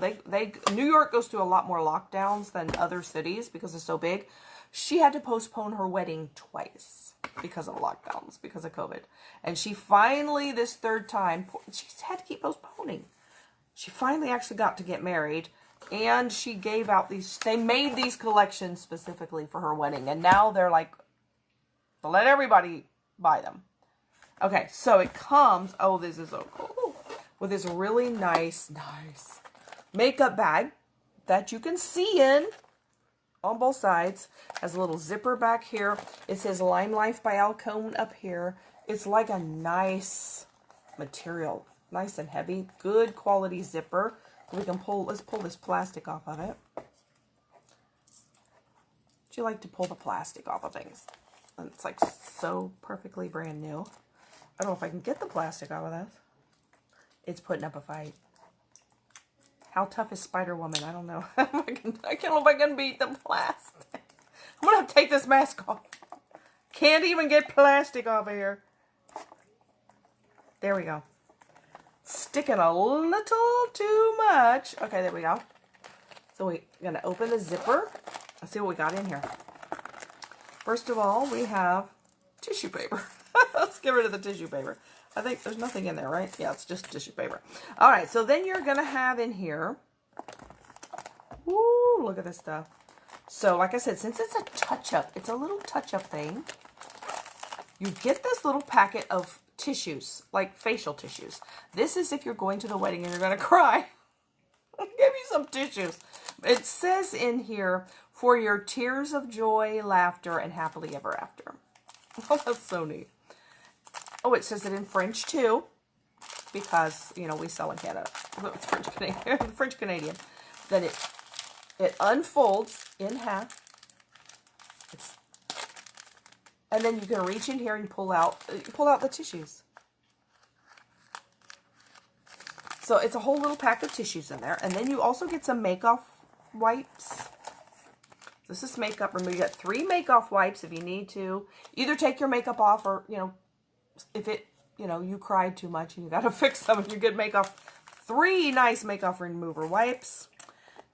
A: New York goes through a lot more lockdowns than other cities because it's so big. She had to postpone her wedding twice because of lockdowns, because of COVID. And she finally, this third time, she had to keep postponing. She finally actually got to get married, and she gave out these, they made these collections specifically for her wedding, and now they're like, let everybody buy them. Okay, so it comes, oh, this is so cool, with this really nice makeup bag that you can see in on both sides. Has a little zipper back here. It says Lime Life by Alcone up here. It's like a nice material. Nice and heavy. Good quality zipper. We can pull, let's pull this plastic off of it. Do you like to pull the plastic off of things? And it's like so perfectly brand new. I don't know if I can get the plastic out of this. It's putting up a fight. How tough is Spiderwoman? I don't know. I can't know if I can beat the plastic. I'm going to have to take this mask off. Can't even get plastic off of here. There we go. Sticking a little too much. Okay, there we go. So we're going to open the zipper. Let's see what we got in here. First of all, we have tissue paper. Let's get rid of the tissue paper. I think there's nothing in there, right? Yeah, it's just tissue paper. All right, so then you're going to have in here, woo, look at this stuff. So like I said, since it's a touch-up, it's a little touch-up thing, you get this little packet of tissues, like facial tissues. This is if you're going to the wedding and you're going to cry. Give you some tissues. It says in here, for your tears of joy, laughter, and happily ever after. Oh, that's so neat. Oh, it says it in French too, because, you know, we sell in Canada. It's French-Canadian. French-Canadian. Then it unfolds in half. And then you can reach in here and pull out the tissues. So it's a whole little pack of tissues in there. And then you also get some make-off wipes. This is makeup remover. You got 3 make-off wipes if you need to. Either take your makeup off or, you know, if it, you know, you cried too much and you got to fix some of your good makeup. 3 nice makeup remover wipes.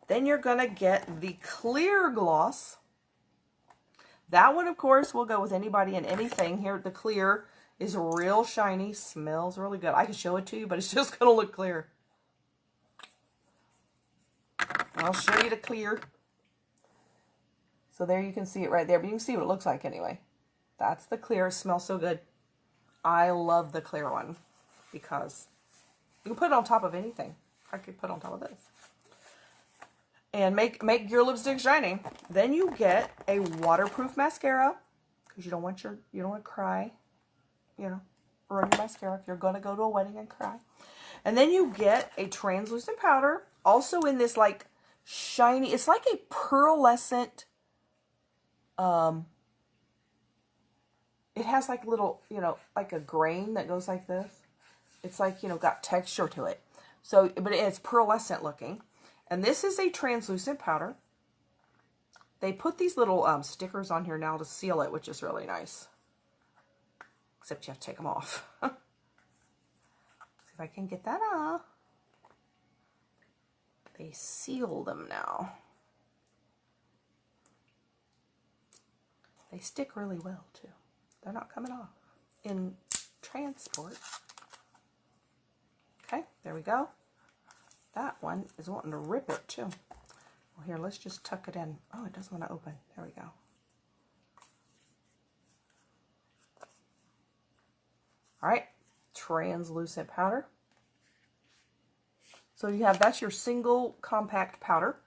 A: Then you're going to get the clear gloss. That one, of course, will go with anybody and anything. Here, the clear is real shiny. Smells really good. I can show it to you, but it's just going to look clear. I'll show you the clear. So there you can see it right there. But you can see what it looks like anyway. That's the clear. It smells so good. I love the clear one because you can put it on top of anything. I could put it on top of this. And make your lipstick shiny. Then you get a waterproof mascara because you don't want to cry, you know, ruin your mascara if you're going to go to a wedding and cry. And then you get a translucent powder Also in this like shiny, it's like a pearlescent, it has like little, you know, like a grain that goes like this. It's like, you know, got texture to it. So, but it's pearlescent looking. And this is a translucent powder. They put these little stickers on here now to seal it, which is really nice. Except you have to take them off. See if I can get that off. They seal them now. They stick really well, too. They're not coming off in transport. Okay, there we go. That one is wanting to rip it, too. Well, here, let's just tuck it in. Oh, it doesn't want to open. There we go. All right, translucent powder. So you have, that's your single compact powder.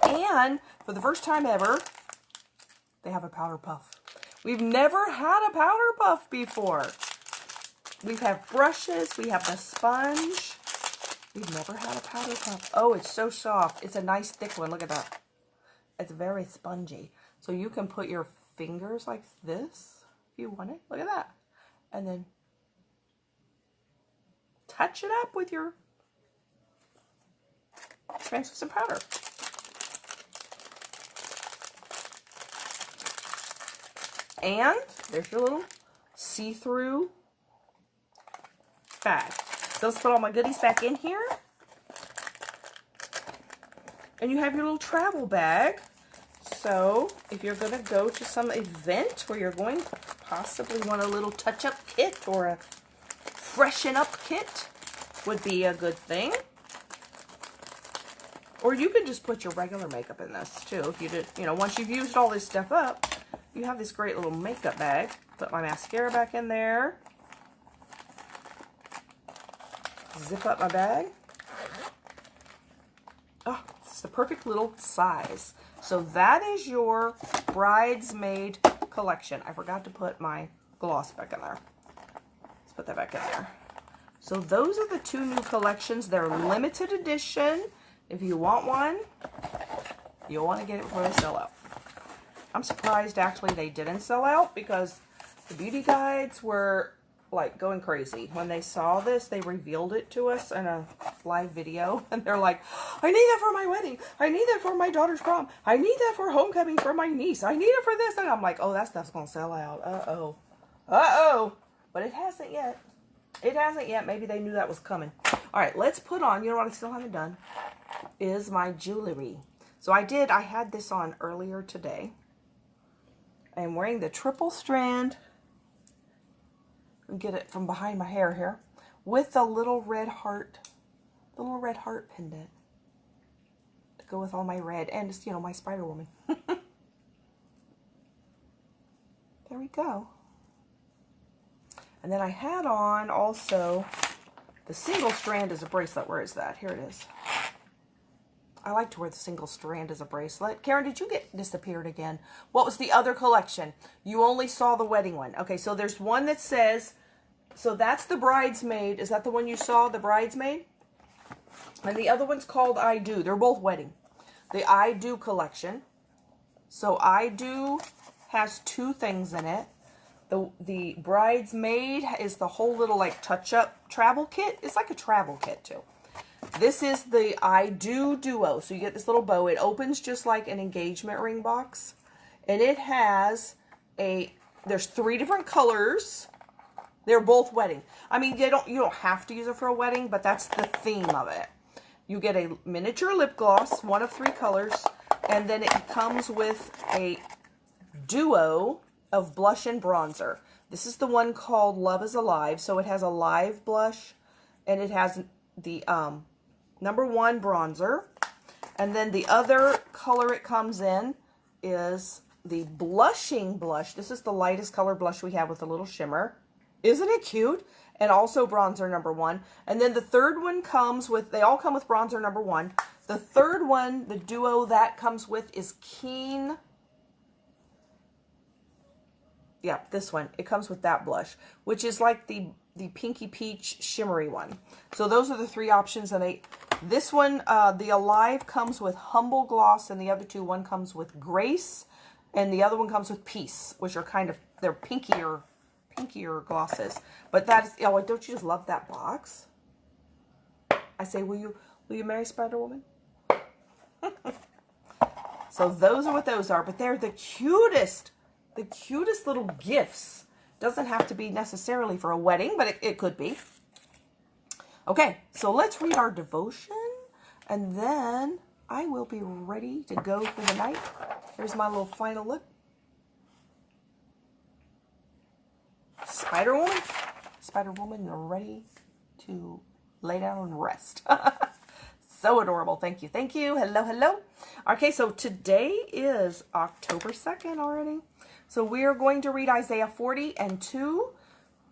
A: And for the first time ever, they have a powder puff. We've never had a powder puff before. We have brushes, we have the sponge. We've never had a powder puff. Oh, it's so soft. It's a nice thick one. Look at that. It's very spongy. So you can put your fingers like this if you want it. Look at that. And then touch it up with your translucent powder. And there's your little see-through bag. So let's put all my goodies back in here. And you have your little travel bag. So if you're going to go to some event where you're going to possibly want a little touch-up kit or a freshen up kit would be a good thing. Or you could just put your regular makeup in this too. If you did, you know, once you've used all this stuff up, you have this great little makeup bag. Put my mascara back in there. Zip up my bag. Oh, it's the perfect little size. So that is your bridesmaid collection. I forgot to put my gloss back in there. Let's put that back in there. So those are the two new collections. They're limited edition. If you want one, you'll want to get it before they sell out. I'm surprised actually they didn't sell out because the beauty guides were like going crazy. When they saw this, they revealed it to us in a live video and they're like, I need that for my wedding. I need that for my daughter's prom. I need that for homecoming for my niece. I need it for this. And I'm like, oh, that stuff's going to sell out. Uh-oh. Uh-oh. But it hasn't yet. It hasn't yet. Maybe they knew that was coming. All right, let's put on, you know what I still haven't done, is my jewelry. So I had this on earlier today. I'm wearing the triple strand, get it from behind my hair here, with the little red heart pendant to go with all my red, and it's, you know, my Spiderwoman. There we go. And then I had on also the single strand as a bracelet. Where is that? Here it is. I like to wear the single strand as a bracelet. Karen, did you get disappeared again? What was the other collection? You only saw the wedding one. Okay, so there's one that says, so that's the bridesmaid. Is that the one you saw, the bridesmaid? And the other one's called I Do. They're both wedding. The I Do collection. So I Do has two things in it. The bridesmaid is the whole little like touch-up travel kit. It's like a travel kit too. This is the I Do Duo. So you get this little bow. It opens just like an engagement ring box. And it has there's 3 different colors. They're both wedding. I mean, you don't have to use it for a wedding, but that's the theme of it. You get a miniature lip gloss, one of 3 colors, and then it comes with a duo of blush and bronzer. This is the one called Love is Alive. So it has a live blush, and it has the #1 bronzer. And then the other color it comes in is the blushing blush. This is the lightest color blush we have with a little shimmer. Isn't it cute? And also bronzer #1. And then the third one comes with, they all come with bronzer #1. The third one, the duo that comes with is Keen. Yeah, this one. It comes with that blush, which is like the the Pinky Peach shimmery one. So those are the three options. And this one, the Alive comes with Humble Gloss, and the other two, one comes with Grace, and the other one comes with Peace, which are kind of, they're pinkier glosses. But that is, oh, don't you just love that box? I say, will you marry Spiderwoman? So those are what those are, but they're the cutest little gifts. Doesn't have to be necessarily for a wedding, but it could be. Okay, so let's read our devotion, and then I will be ready to go for the night. Here's my little final look. Spiderwoman ready to lay down and rest. So adorable. Thank you. Thank you. Hello, hello. Okay, so today is October 2nd already. So we are going to read Isaiah 40 and 2.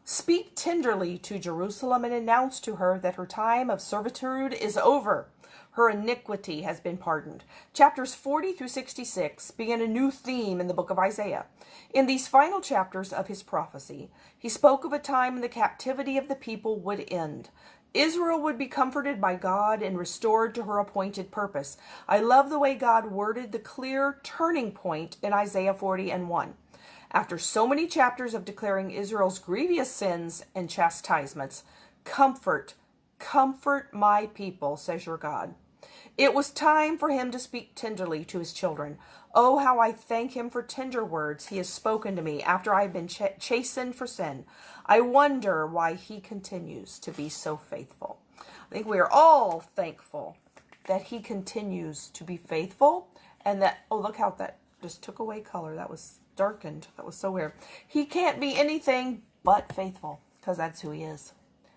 A: Speak tenderly to Jerusalem and announce to her that her time of servitude is over. Her iniquity has been pardoned. Chapters 40 through 66 begin a new theme in the book of Isaiah. In these final chapters of his prophecy, he spoke of a time when the captivity of the people would end. Israel would be comforted by God and restored to her appointed purpose. I love the way God worded the clear turning point in Isaiah 40 and 1. After so many chapters of declaring Israel's grievous sins and chastisements, comfort my people, says your God. It was time for him to speak tenderly to his children. Oh, how I thank him for tender words he has spoken to me after I have been chastened for sin. I wonder why he continues to be so faithful. I think we are all thankful that he continues to be faithful, and that, oh, look how that just took away color. That was darkened. That was so weird. He can't be anything but faithful, because that's who he is.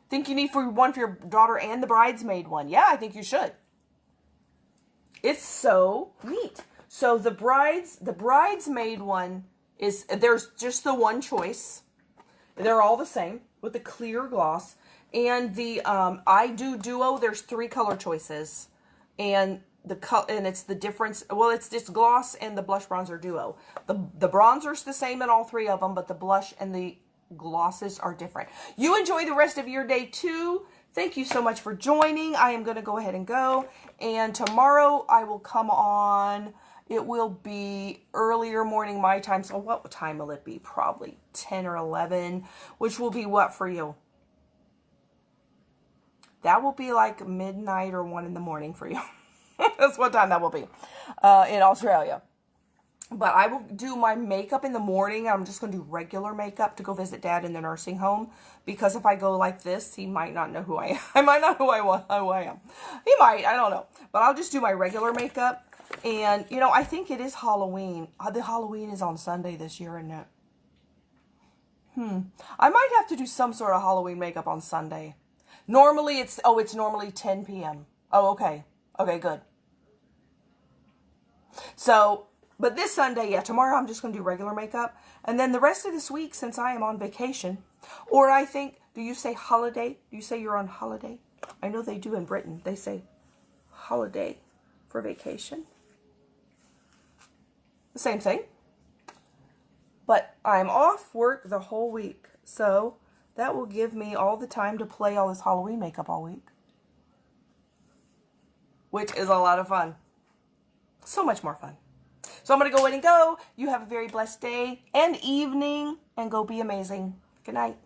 A: Think you need one for your daughter and the bridesmaid one? Yeah, I think you should. It's so neat. So the bridesmaid one is, there's just the one choice. They're all the same with the clear gloss. And the I Do Duo, there's 3 color choices. And it's the difference, well, it's just gloss and the blush bronzer duo. The bronzer's the same in all 3 of them, but the blush and the glosses are different. You enjoy the rest of your day too. Thank you so much for joining. I am going to go ahead and go. And tomorrow I will come on. It will be earlier morning my time. So what time will it be? Probably 10 or 11, which will be what for you? That will be like midnight or 1 in the morning for you. That's what time that will be in Australia. But I will do my makeup in the morning. I'm just going to do regular makeup to go visit Dad in the nursing home. Because if I go like this, he might not know who I am. I might not know who I am. He might. I don't know. But I'll just do my regular makeup. And, you know, I think it is Halloween. The Halloween is on Sunday this year, isn't it? I might have to do some sort of Halloween makeup on Sunday. Normally, it's normally 10 p.m. Oh, okay. Okay, good. So, but this Sunday, yeah, tomorrow I'm just going to do regular makeup. And then the rest of this week, since I am on vacation, or I think, do you say holiday? Do you say you're on holiday? I know they do in Britain. They say holiday for vacation. The same thing. But I'm off work the whole week. So that will give me all the time to play all this Halloween makeup all week. Which is a lot of fun. So much more fun. So I'm going to go ahead and go. You have a very blessed day and evening. And go be amazing. Good night.